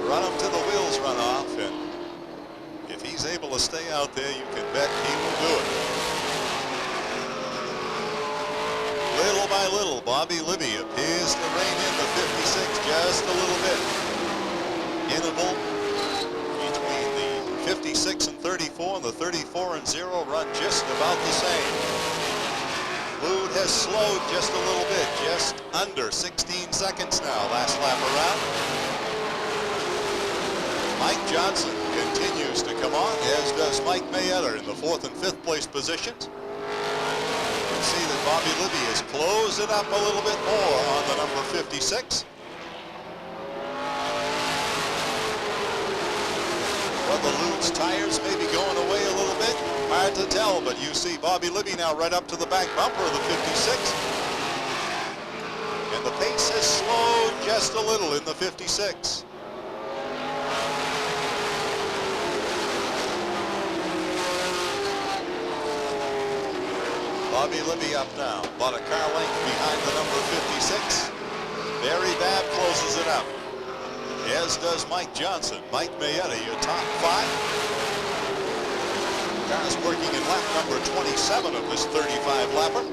Run him till the wheels run off, and if he's able to stay out there, you can bet he will do it. Little by little, Bobby Libby appears to rein in the 56 just a little bit. Interval between the 56 and 34 and the 34 and 0 run just about the same. Lude has slowed just a little bit, just under 16 seconds now, last lap around. Mike Johnson continues to come on, as does Mike Mayetta in the 4th and 5th place positions. You can see that Bobby Libby has closed it up a little bit more on the number 56. Whether Lude's tires may be going away a little bit, hard to tell, but you see Bobby Libby now right up to the back bumper of the 56. And the pace has slowed just a little in the 56. Bobby Libby up now, about a car length behind the number 56. Barry Babb closes it up, as does Mike Johnson. Mike Mayetta, your top 5. Cars working in lap number 27 of this 35-lapper.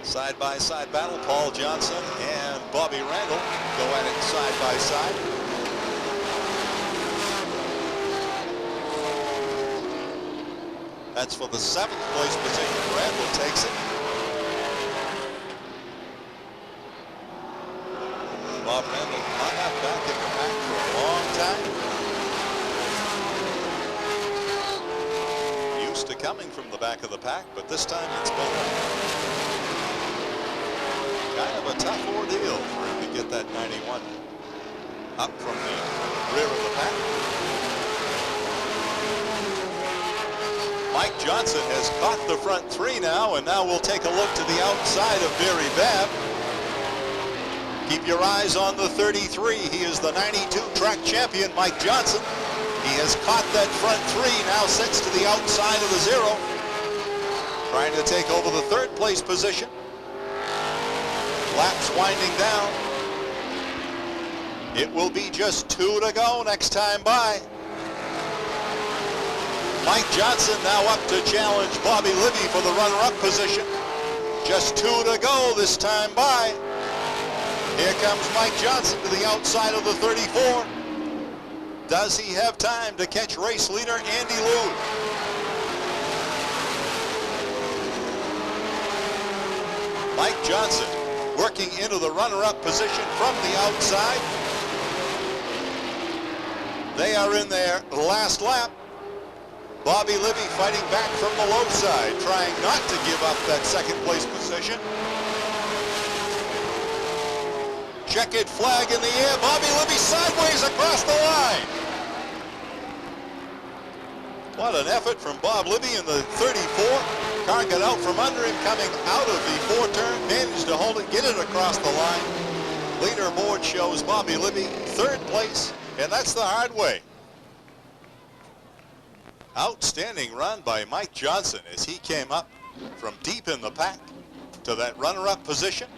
Side-by-side battle. Paul Johnson and Bobby Randall go at it side-by-side. That's for the 7th place position. Randall takes it. Bob Randall hung up back in the pack for a long time. Used to coming from the back of the pack, but this time it's been kind of a tough ordeal for him to get that 91 up from the rear of the pack. Mike Johnson has caught the front 3 now, and now we'll take a look to the outside of Barry Babb. Keep your eyes on the 33. He is the 92 track champion, Mike Johnson. He has caught that front 3, now sits to the outside of the 0. Trying to take over the 3rd place position. Laps winding down. It will be just 2 to go next time by. Mike Johnson now up to challenge Bobby Libby for the runner-up position. Just 2 to go this time by. Here comes Mike Johnson to the outside of the 34. Does he have time to catch race leader Andy Lude? Mike Johnson working into the runner-up position from the outside. They are in their last lap. Bobby Libby fighting back from the low side, trying not to give up that 2nd place position. Checkered flag in the air. Bobby Libby sideways across the line. What an effort from Bob Libby in the 34. Car got out from under him coming out of the 4-turn. Managed to hold it, get it across the line. Leaderboard shows Bobby Libby 3rd place, and that's the hard way. Outstanding run by Mike Johnson as he came up from deep in the pack to that runner-up position.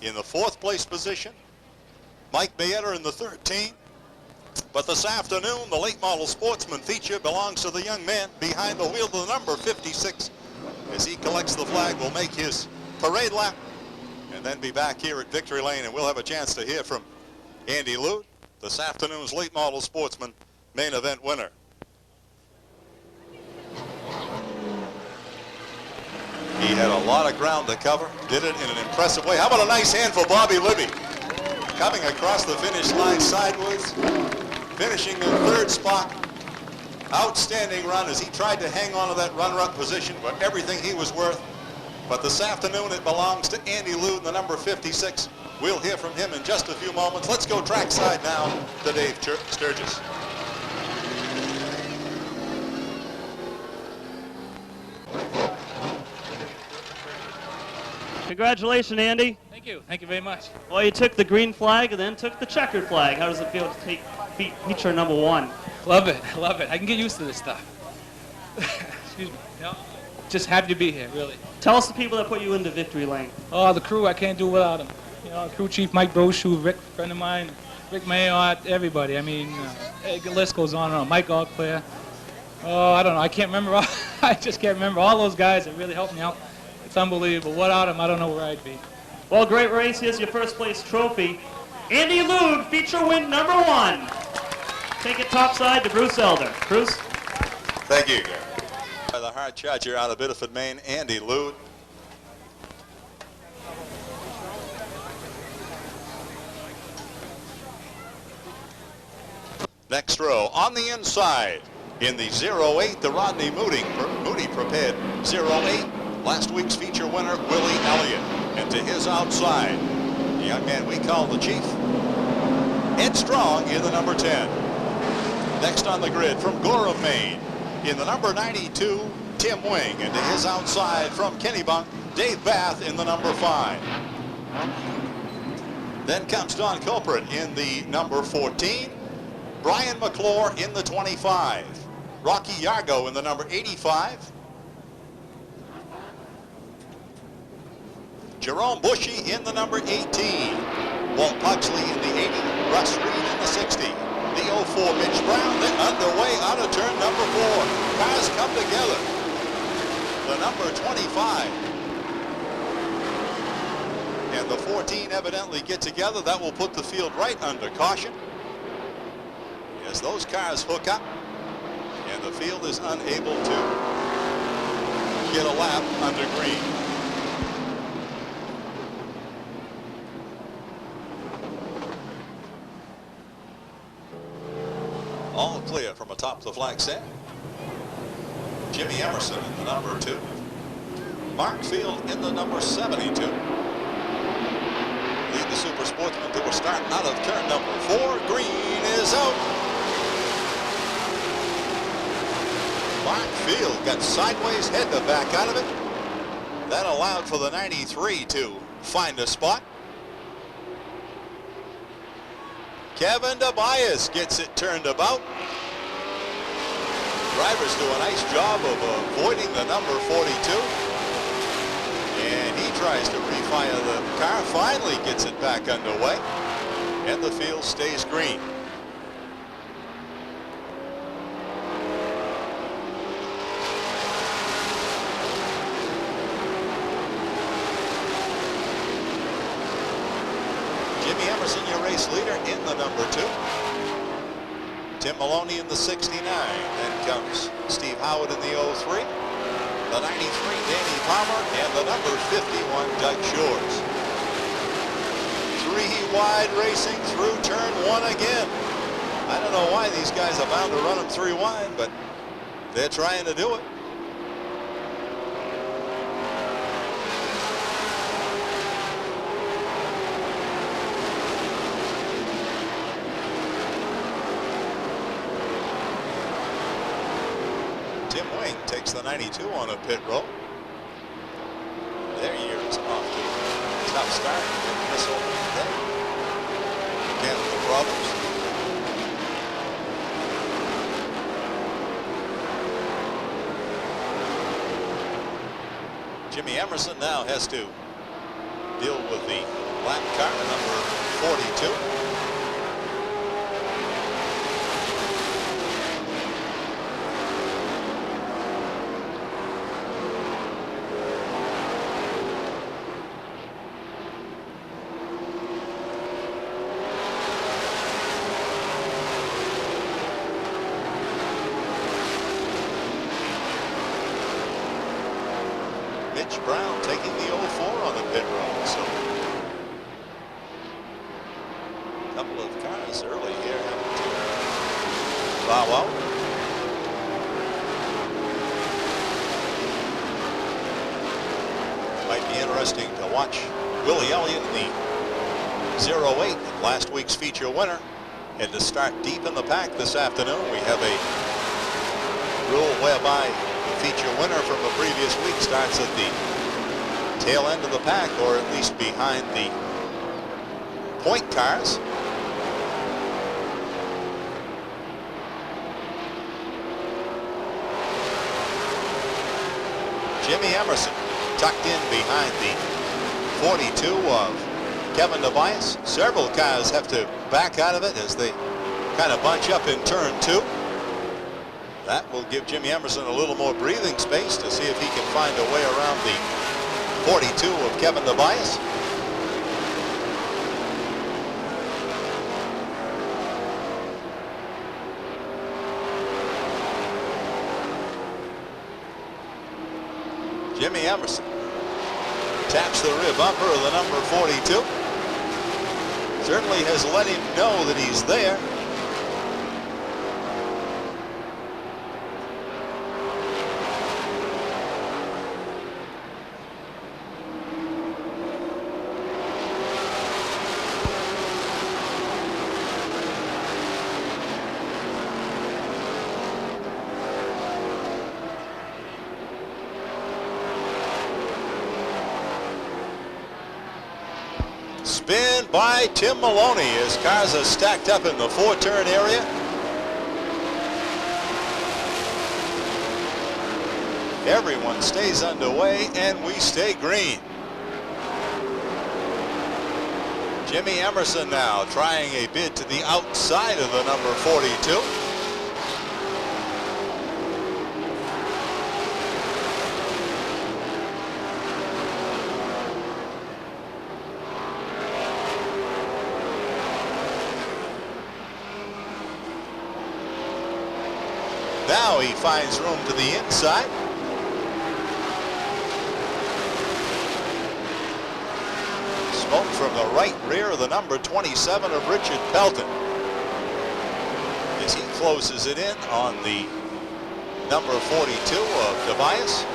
In the 4th place position, Mike Mayetta in the 13. But this afternoon, the late model sportsman feature belongs to the young man behind the wheel of the number 56. As he collects the flag, will make his parade lap and then be back here at Victory Lane, and we'll have a chance to hear from Andy Lude, this afternoon's late model sportsman main event winner. He had a lot of ground to cover, did it in an impressive way. How about a nice hand for Bobby Libby? Coming across the finish line sideways, finishing in 3rd spot. Outstanding run as he tried to hang on to that runner-up position for everything he was worth. But this afternoon it belongs to Andy Lude, the number 56. We'll hear from him in just a few moments. Let's go trackside now to Dave Sturgis. Congratulations, Andy. Thank you. Thank you very much. Well, you took the green flag and then took the checkered flag. How does it feel to take feature number 1? Love it. Love it. I can get used to this stuff. Excuse me. No, just happy to be here, really. Tell us the people that put you into Victory Lane. Oh, the crew, I can't do without them. You know, crew chief Mike Brochu, Rick, friend of mine, Rick Mayotte, everybody. I mean, the list goes on and on. Mike Allclair. Oh, I don't know. I can't remember. I just can't remember all those guys that really helped me out. It's unbelievable. Without them, I don't know where I'd be. Well, great race. Here's your 1st place trophy. Andy Lude, feature win number 1. Take it topside to Bruce Elder. Bruce? Thank you, Gary. By the hard charger out of Biddeford, Maine, Andy Lude. Next row, on the inside, in the 08, the Rodney Moody prepared 08. Last week's feature winner, Willie Elliott. And to his outside, the young man we call the Chief, Ed Strong in the number 10. Next on the grid from Gorham, Maine, in the number 92, Tim Wing. And to his outside from Kennebunk, Dave Bath in the number 5. Then comes Don Culprit in the number 14. Brian McClure in the 25. Rocky Yargo in the number 85. Jerome Bushy in the number 18. Walt Pugsley in the 80. Russ Reed in the 60. The 04 Mitch Brown then underway out of turn number 4. Cars come together. The number 25 and the 14 evidently get together. That will put the field right under caution as those cars hook up and the field is unable to get a lap under green. All clear from atop the flag stand. Jimmy Emerson in the number 2. Mark Field in the number 72. Lead the super sportsmen to a start out of turn number 4. Green is out. Mark Field got sideways, head to back out of it. That allowed for the 93 to find a spot. Kevin Tobias gets it turned about. Drivers do a nice job of avoiding the number 42. And he tries to refire the car, finally gets it back underway. And the field stays green. Jimmy Emerson, your race leader, in the number 2. Tim Maloney in the 69. Then comes Steve Howard in the 03. The 93, Danny Palmer, and the number 51, Doug Shores. 3 wide racing through turn 1 again. I don't know why these guys are bound to run them 3 wide, but they're trying to do it. Tim Wing takes the 92 on a pit roll. Their year is off to a tough start. Missile there. Again, the brothers. Jimmy Emerson now has to deal with the black car, number 42. Brown taking the 04 on the pit road, so a couple of cars early here having to bow out. Might be interesting to watch Willie Elliott, the 08, last week's feature winner, and to start deep in the pack this afternoon. We have a rule whereby the feature winner from the previous week starts at the tail end of the pack, or at least behind the point cars. Jimmy Emerson tucked in behind the 42 of Kevin Tobias. Several cars have to back out of it as they kind of bunch up in turn 2. That will give Jimmy Emerson a little more breathing space to see if he can find a way around the 42 of Kevin Tobias. Jimmy Emerson taps the rear bumper of the number 42. Certainly has let him know that he's there. Spin by Tim Maloney as cars are stacked up in the 4-turn area. Everyone stays underway and we stay green. Jimmy Emerson now trying a bid to the outside of the number 42. Now he finds room to the inside. smoke from the right rear of the number 27 of Richard Pelton as he closes it in on the number 42 of Tobias.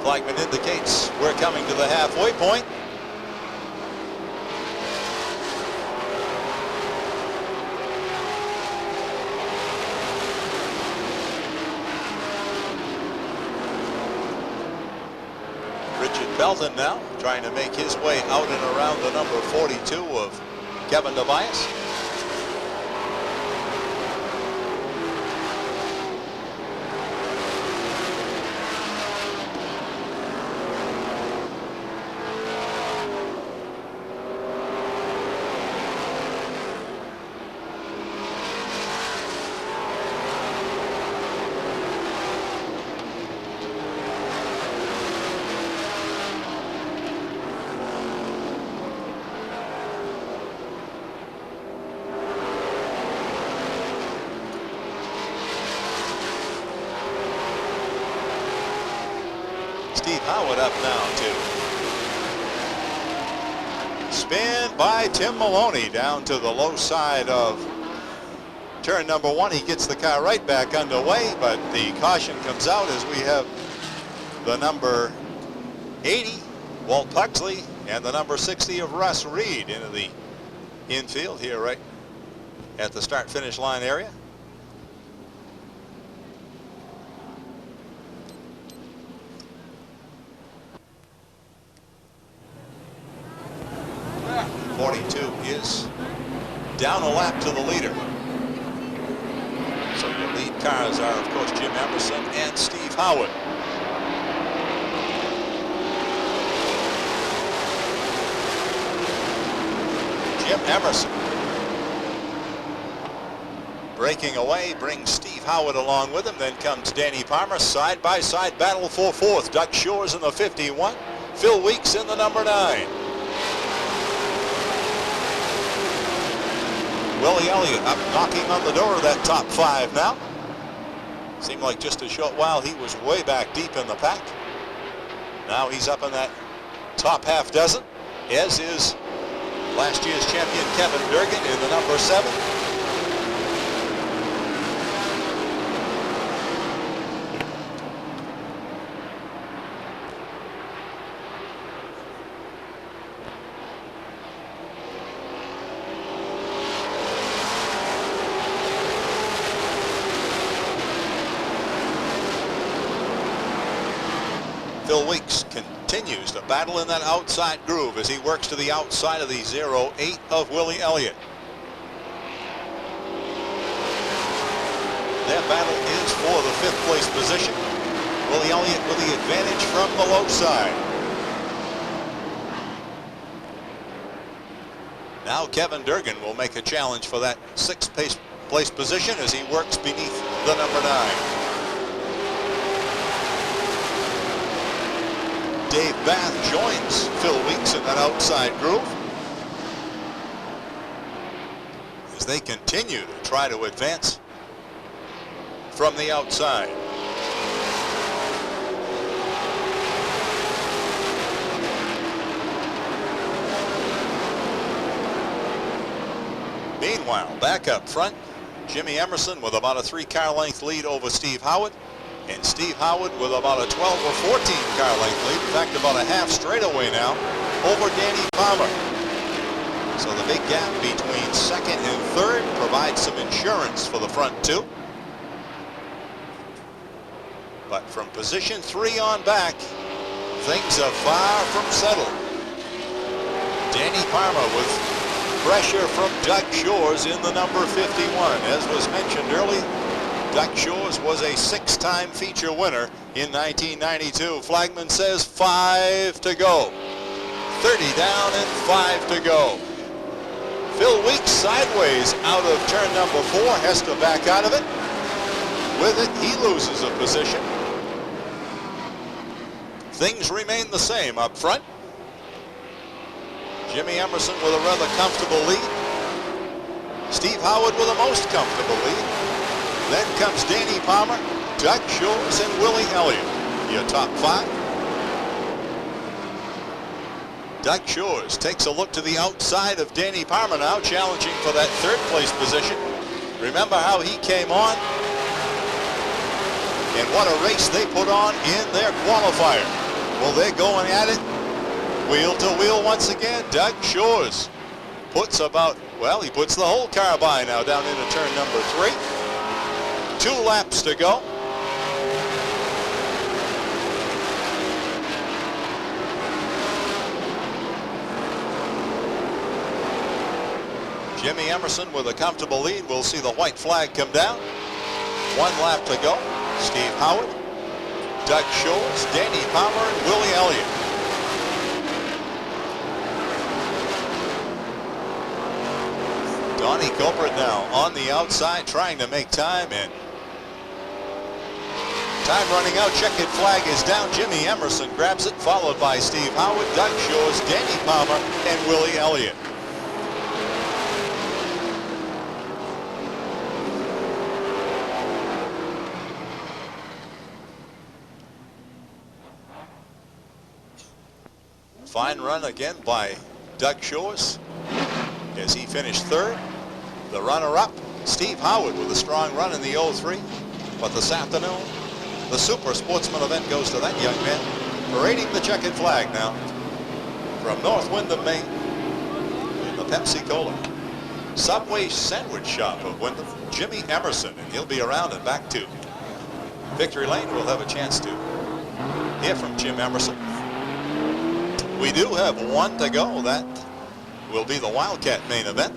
Flagman indicates we're coming to the halfway point. Richard Belton now trying to make his way out and around the number 42 of Kevin Tobias. Steve Howard up now to spin by Tim Maloney down to the low side of turn number 1. He gets the car right back underway, but the caution comes out as we have the number 80, Walt Puxley, and the number 60 of Russ Reed into the infield here right at the start-finish line area. Is down a lap to the leader. So your lead cars are, of course, Jim Emerson and Steve Howard. Jim Emerson breaking away, brings Steve Howard along with him. Then comes Danny Palmer. Side-by-side battle for fourth. Doug Shores in the 51. Phil Weeks in the number 9. Willie Elliott up knocking on the door of that top 5 now. Seemed like just a short while he was way back deep in the pack. Now he's up in that top half dozen, as is last year's champion Kevin Durgan in the number 7. Phil Weeks continues to battle in that outside groove as he works to the outside of the 0-8 of Willie Elliott. Their battle is for the 5th place position. Willie Elliott with the advantage from the low side. Now Kevin Durgan will make a challenge for that 6th place position as he works beneath the number 9. Dave Bath joins Phil Weeks in that outside groove as they continue to try to advance from the outside. Meanwhile, back up front, Jimmy Emerson with about a 3-car length lead over Steve Howard. And Steve Howard with about a 12 or 14 car length lead. In fact, about a half straightaway now over Danny Palmer. So the big gap between 2nd and 3rd provides some insurance for the front 2. But from position 3 on back, things are far from settled. Danny Palmer with pressure from Doug Shores in the number 51. As was mentioned earlier, Doug Shores was a 6-time feature winner in 1992. Flagman says 5 to go. 30 down and 5 to go. Phil Weeks sideways out of turn number 4, has to back out of it. With it, he loses a position. Things remain the same up front. Jimmy Emerson with a rather comfortable lead. Steve Howard with the most comfortable lead. Then comes Danny Palmer, Doug Shores, and Willie Elliott. Your top 5. Doug Shores takes a look to the outside of Danny Palmer now, challenging for that 3rd place position. Remember how he came on? And what a race they put on in their qualifier. Well, they're going at it wheel to wheel once again. Doug Shores puts about, well, he puts the whole car by now down into turn number 3. 2 laps to go. Jimmy Emerson with a comfortable lead. We'll see the white flag come down. 1 lap to go. Steve Howard, Doug Shores, Danny Palmer, and Willie Elliott. Donnie Culprit now on the outside trying to make time, and time running out. Checkered flag is down. Jimmy Emerson grabs it, followed by Steve Howard, Doug Shores, Danny Palmer, and Willie Elliott. Fine run again by Doug Shores as he finished 3rd. The runner-up, Steve Howard, with a strong run in the 03. But this afternoon, the Super Sportsman event goes to that young man, parading the checkered flag now from North Windham, Maine, in the Pepsi-Cola Subway Sandwich Shop of Windham. Jimmy Emerson, and he'll be around and back to Victory Lane. We'll have a chance to hear from Jim Emerson. We do have 1 to go. That will be the Wildcat main event.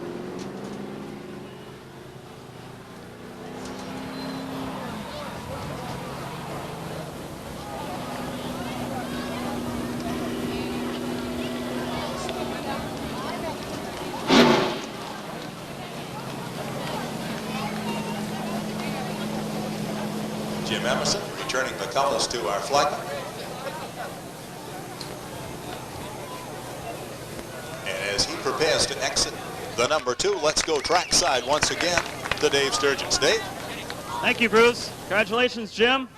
Jim Emerson returning the colors to our flagman. As he prepares to exit the number 2, let's go trackside once again to Dave Sturgis. Dave? Thank you, Bruce. Congratulations, Jim.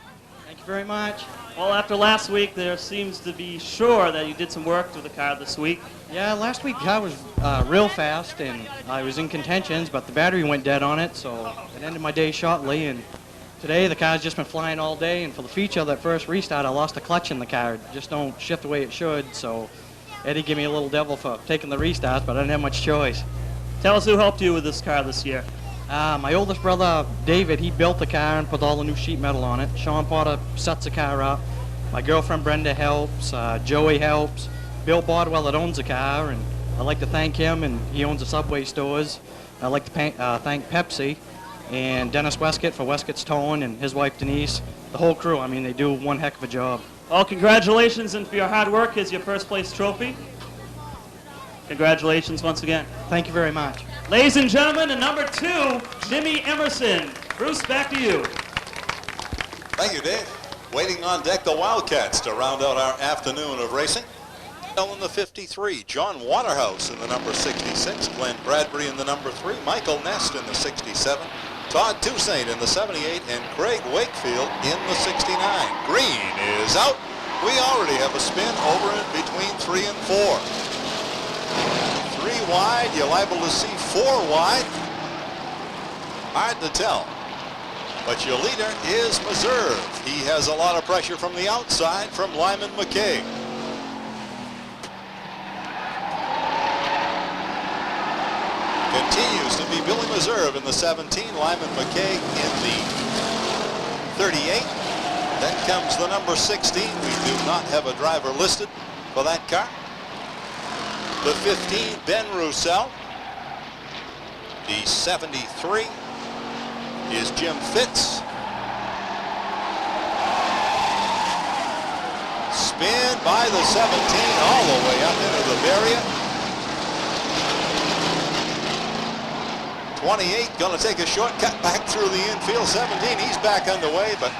Thank you very much. Well, after last week, there seems to be sure that you did some work to the car this week. Yeah, last week the car was real fast, and I was in contentions, but the battery went dead on it, so it ended my day shortly. And today the car's just been flying all day, and for the feature of that first restart, I lost a clutch in the car. It just don't shift the way it should, so Eddie gave me a little devil for taking the restarts, but I didn't have much choice. Tell us who helped you with this car this year. My oldest brother, David, he built the car and put all the new sheet metal on it. Sean Potter sets the car up. My girlfriend Brenda helps. Joey helps. Bill Bardwell that owns the car, and I'd like to thank him, and he owns the Subway stores. I'd like to thank Pepsi and Dennis Westcott for Westcott's Towing, and his wife Denise, the whole crew. I mean, they do one heck of a job. Well, congratulations, and for your hard work, here's your 1st place trophy. Congratulations once again. Thank you very much. Ladies and gentlemen, and number 2, Jimmy Emerson. Bruce, back to you. Thank you, Dave. Waiting on deck, the Wildcats to round out our afternoon of racing. In the 53, John Waterhouse in the number 66, Glenn Bradbury in the number 3, Michael Nest in the 67, Todd Toussaint in the 78, and Craig Wakefield in the 69. Green is out. We already have a spin over in between 3 and 4. 3 wide, you're liable to see 4 wide. Hard to tell. But your leader is Meserve. He has a lot of pressure from the outside from Lyman McKay. Continues to be Billy Meserve in the 17, Lyman McKay in the 38. Then comes the number 16. We do not have a driver listed for that car. The 15, Ben Roussel. The 73 is Jim Fitz. Spin by the 17 all the way up into the barrier. 28 going to take a shortcut back through the infield. 17, he's back underway, but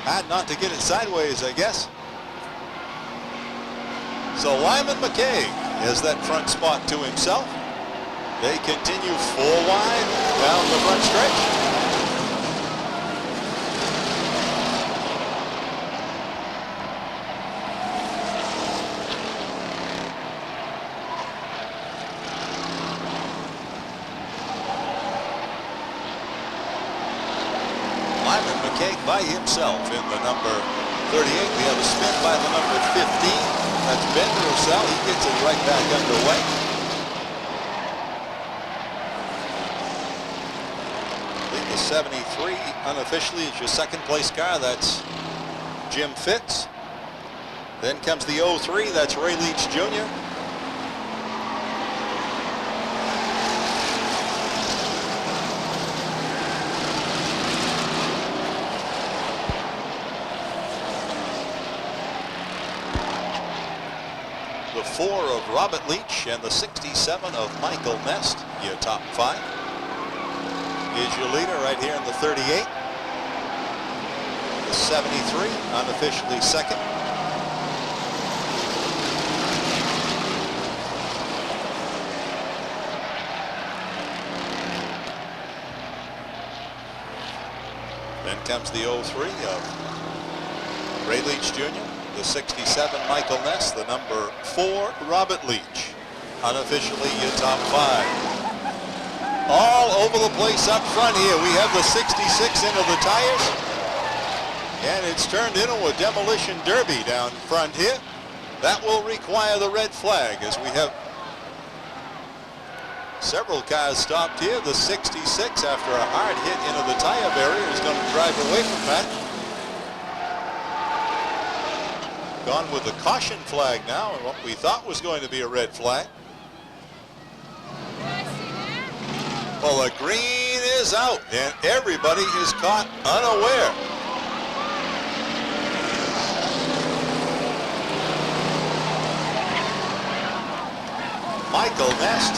had not to get it sideways, I guess. So Lyman McKay has that front spot to himself. They continue 4 wide down the front stretch. By himself in the number 38. We have a spin by the number 15. That's Ben Roussel. He gets it right back underway. I think the 73 unofficially is your second place car. That's Jim Fitz. Then comes the 03. That's Ray Leach Jr. The 4 of Robert Leach and the 67 of Michael Nest, your top 5. Is your leader right here in the 38. The 73, unofficially second. Then comes the 03 of Ray Leach Jr., the 67 Michael Ness, the number 4 Robert Leach, unofficially your top 5. All over the place up front here. We have the 66 into the tires, and it's turned into a demolition derby down front here. That will require the red flag, as we have several cars stopped here. The 66, after a hard hit into the tire barrier, is going to drive away from that. Gone with the caution flag now, and what we thought was going to be a red flag. Well, the green is out, and everybody is caught unaware. Michael Nest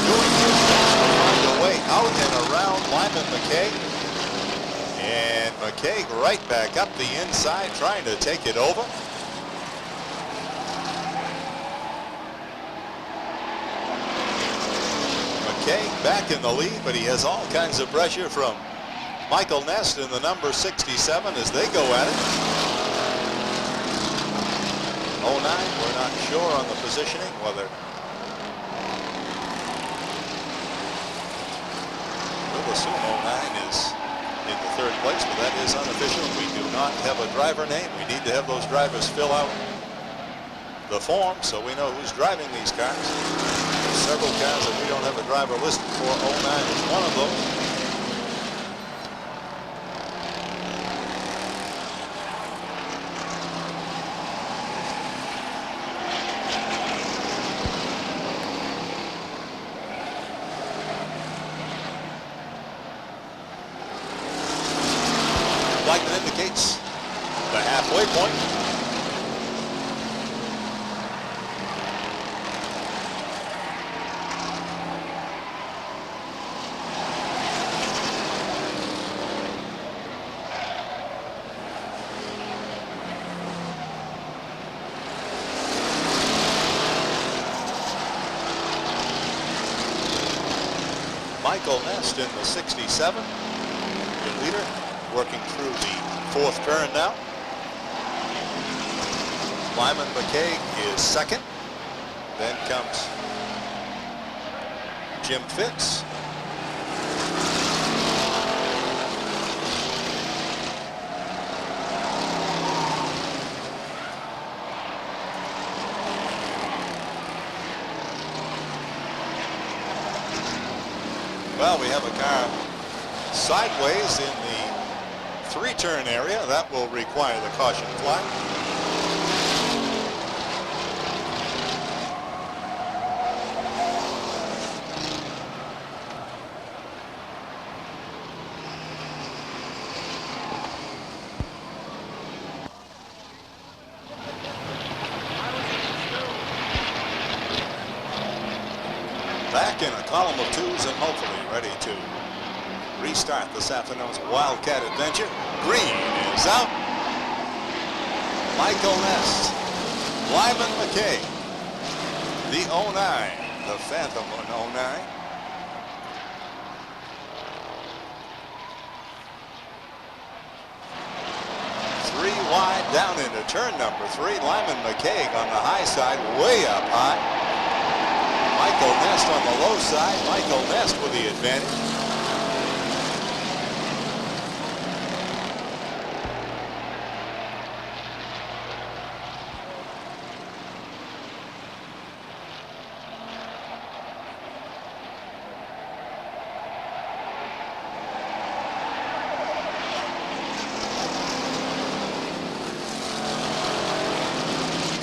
doing his best to find a way out and around Lyman McKay. And McKay right back up the inside, trying to take it over. McKay back in the lead, but he has all kinds of pressure from Michael Nest in the number 67 as they go at it. 09, we're not sure on the positioning, whether we'll assume 09 is in the 3rd place, but that is unofficial. We do not have a driver name. We need to have those drivers fill out the form so we know who's driving these cars. There's several cars that we don't have a driver listed for. 09 is one of those. Light that indicates the halfway point. Michael Nest in the 67, the leader, working through the 4th turn now. Lyman McKay is 2nd. Then comes Jim Fitz. Well, we have a car sideways in the 3-turn area. That will require the caution flag. Back in a column of 2s and hopefully ready to restart this afternoon's Wildcat adventure. Green is out. Michael Nest, Lyman McKay, the 09. the Phantom in 09. Three wide down into turn number 3. Lyman McCaig on the high side, way up high. Michael Nest on the low side. Michael Nest with the advantage.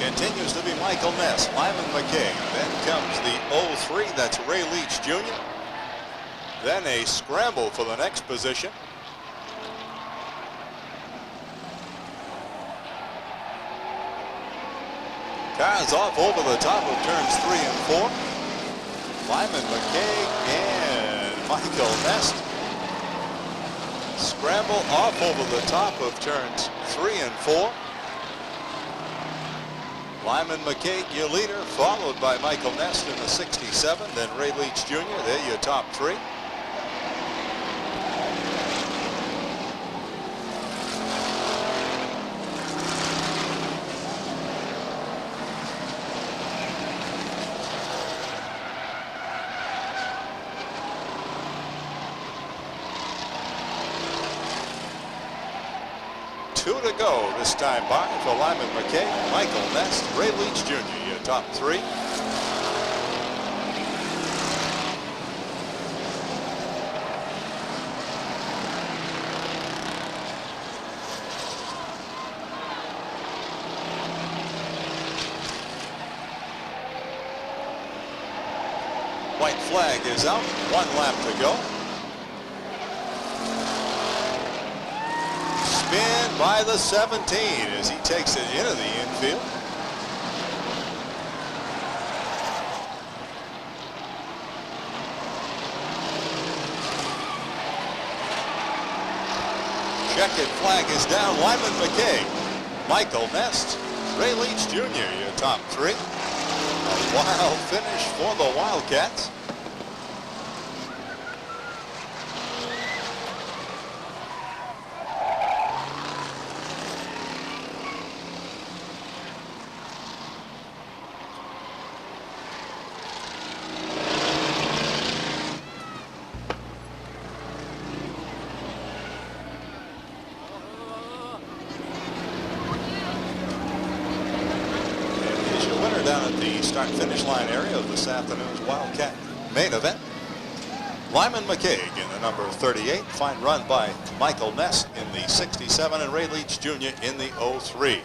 Continues to be Michael Ness, Lyman McCaig. Then comes the 03, that's Ray Leach Jr. Then a scramble for the next position. Cars off over the top of turns 3 and 4. Lyman McCaig and Michael Ness. Scramble off over the top of turns 3 and 4. Lyman McCaig, your leader, followed by Michael Nest in the 67, then Ray Leach Jr. They're your top 3. Two to go this time by for Lyman McCaig, Michael Nest, Ray Leach Jr., your top 3. White flag is out, 1 lap to go. Spin by the 17 as he takes it into the infield. Checkered flag is down. Lyman McCaig, Michael Nest, Ray Leach Jr., your top 3. A wild finish for the Wildcats. Down at the start-finish line area of this afternoon's Wildcat main event. Lyman McCaig in the number 38. Fine run by Michael Ness in the 67 and Ray Leach Jr. in the 03.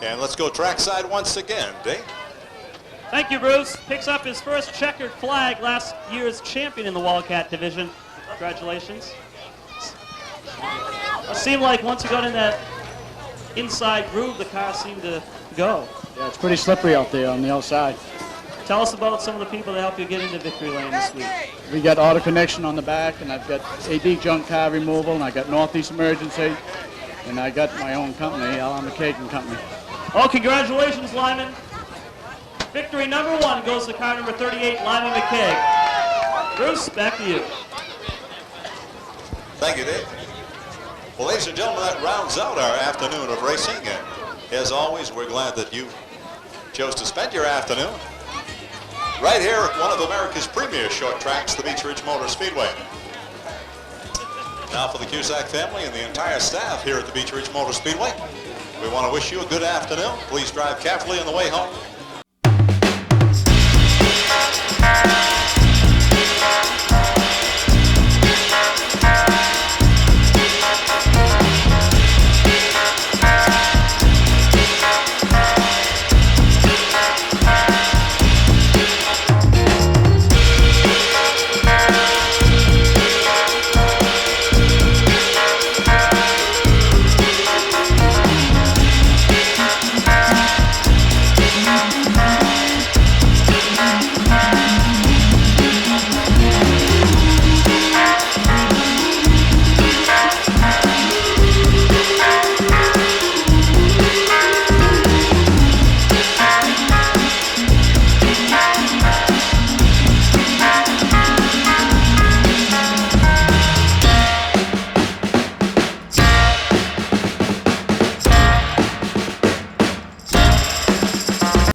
And let's go trackside once again, Dave. Thank you, Bruce. Picks up his first checkered flag, last year's champion in the Wildcat division. Congratulations. It seemed like once you got in that inside groove, the car seemed to go. Yeah, it's pretty slippery out there on the outside. Tell us about some of the people that help you get into victory lane this week. We got auto connection on the back, and I've got AD junk car removal, and I got Northeast Emergency, and I got my own company, Alan McCaig and Company. Oh, congratulations, Lyman. Victory number 1 goes to car number 38, Lyman McCaig. Bruce, back to you. Thank you, Dave. Well, ladies and gentlemen, that rounds out our afternoon of racing. And as always, we're glad that you chose to spend your afternoon right here at one of America's premier short tracks, the Beech Ridge Motor Speedway. Now for the Cusack family and the entire staff here at the Beech Ridge Motor Speedway, we want to wish you a good afternoon. Please drive carefully on the way home.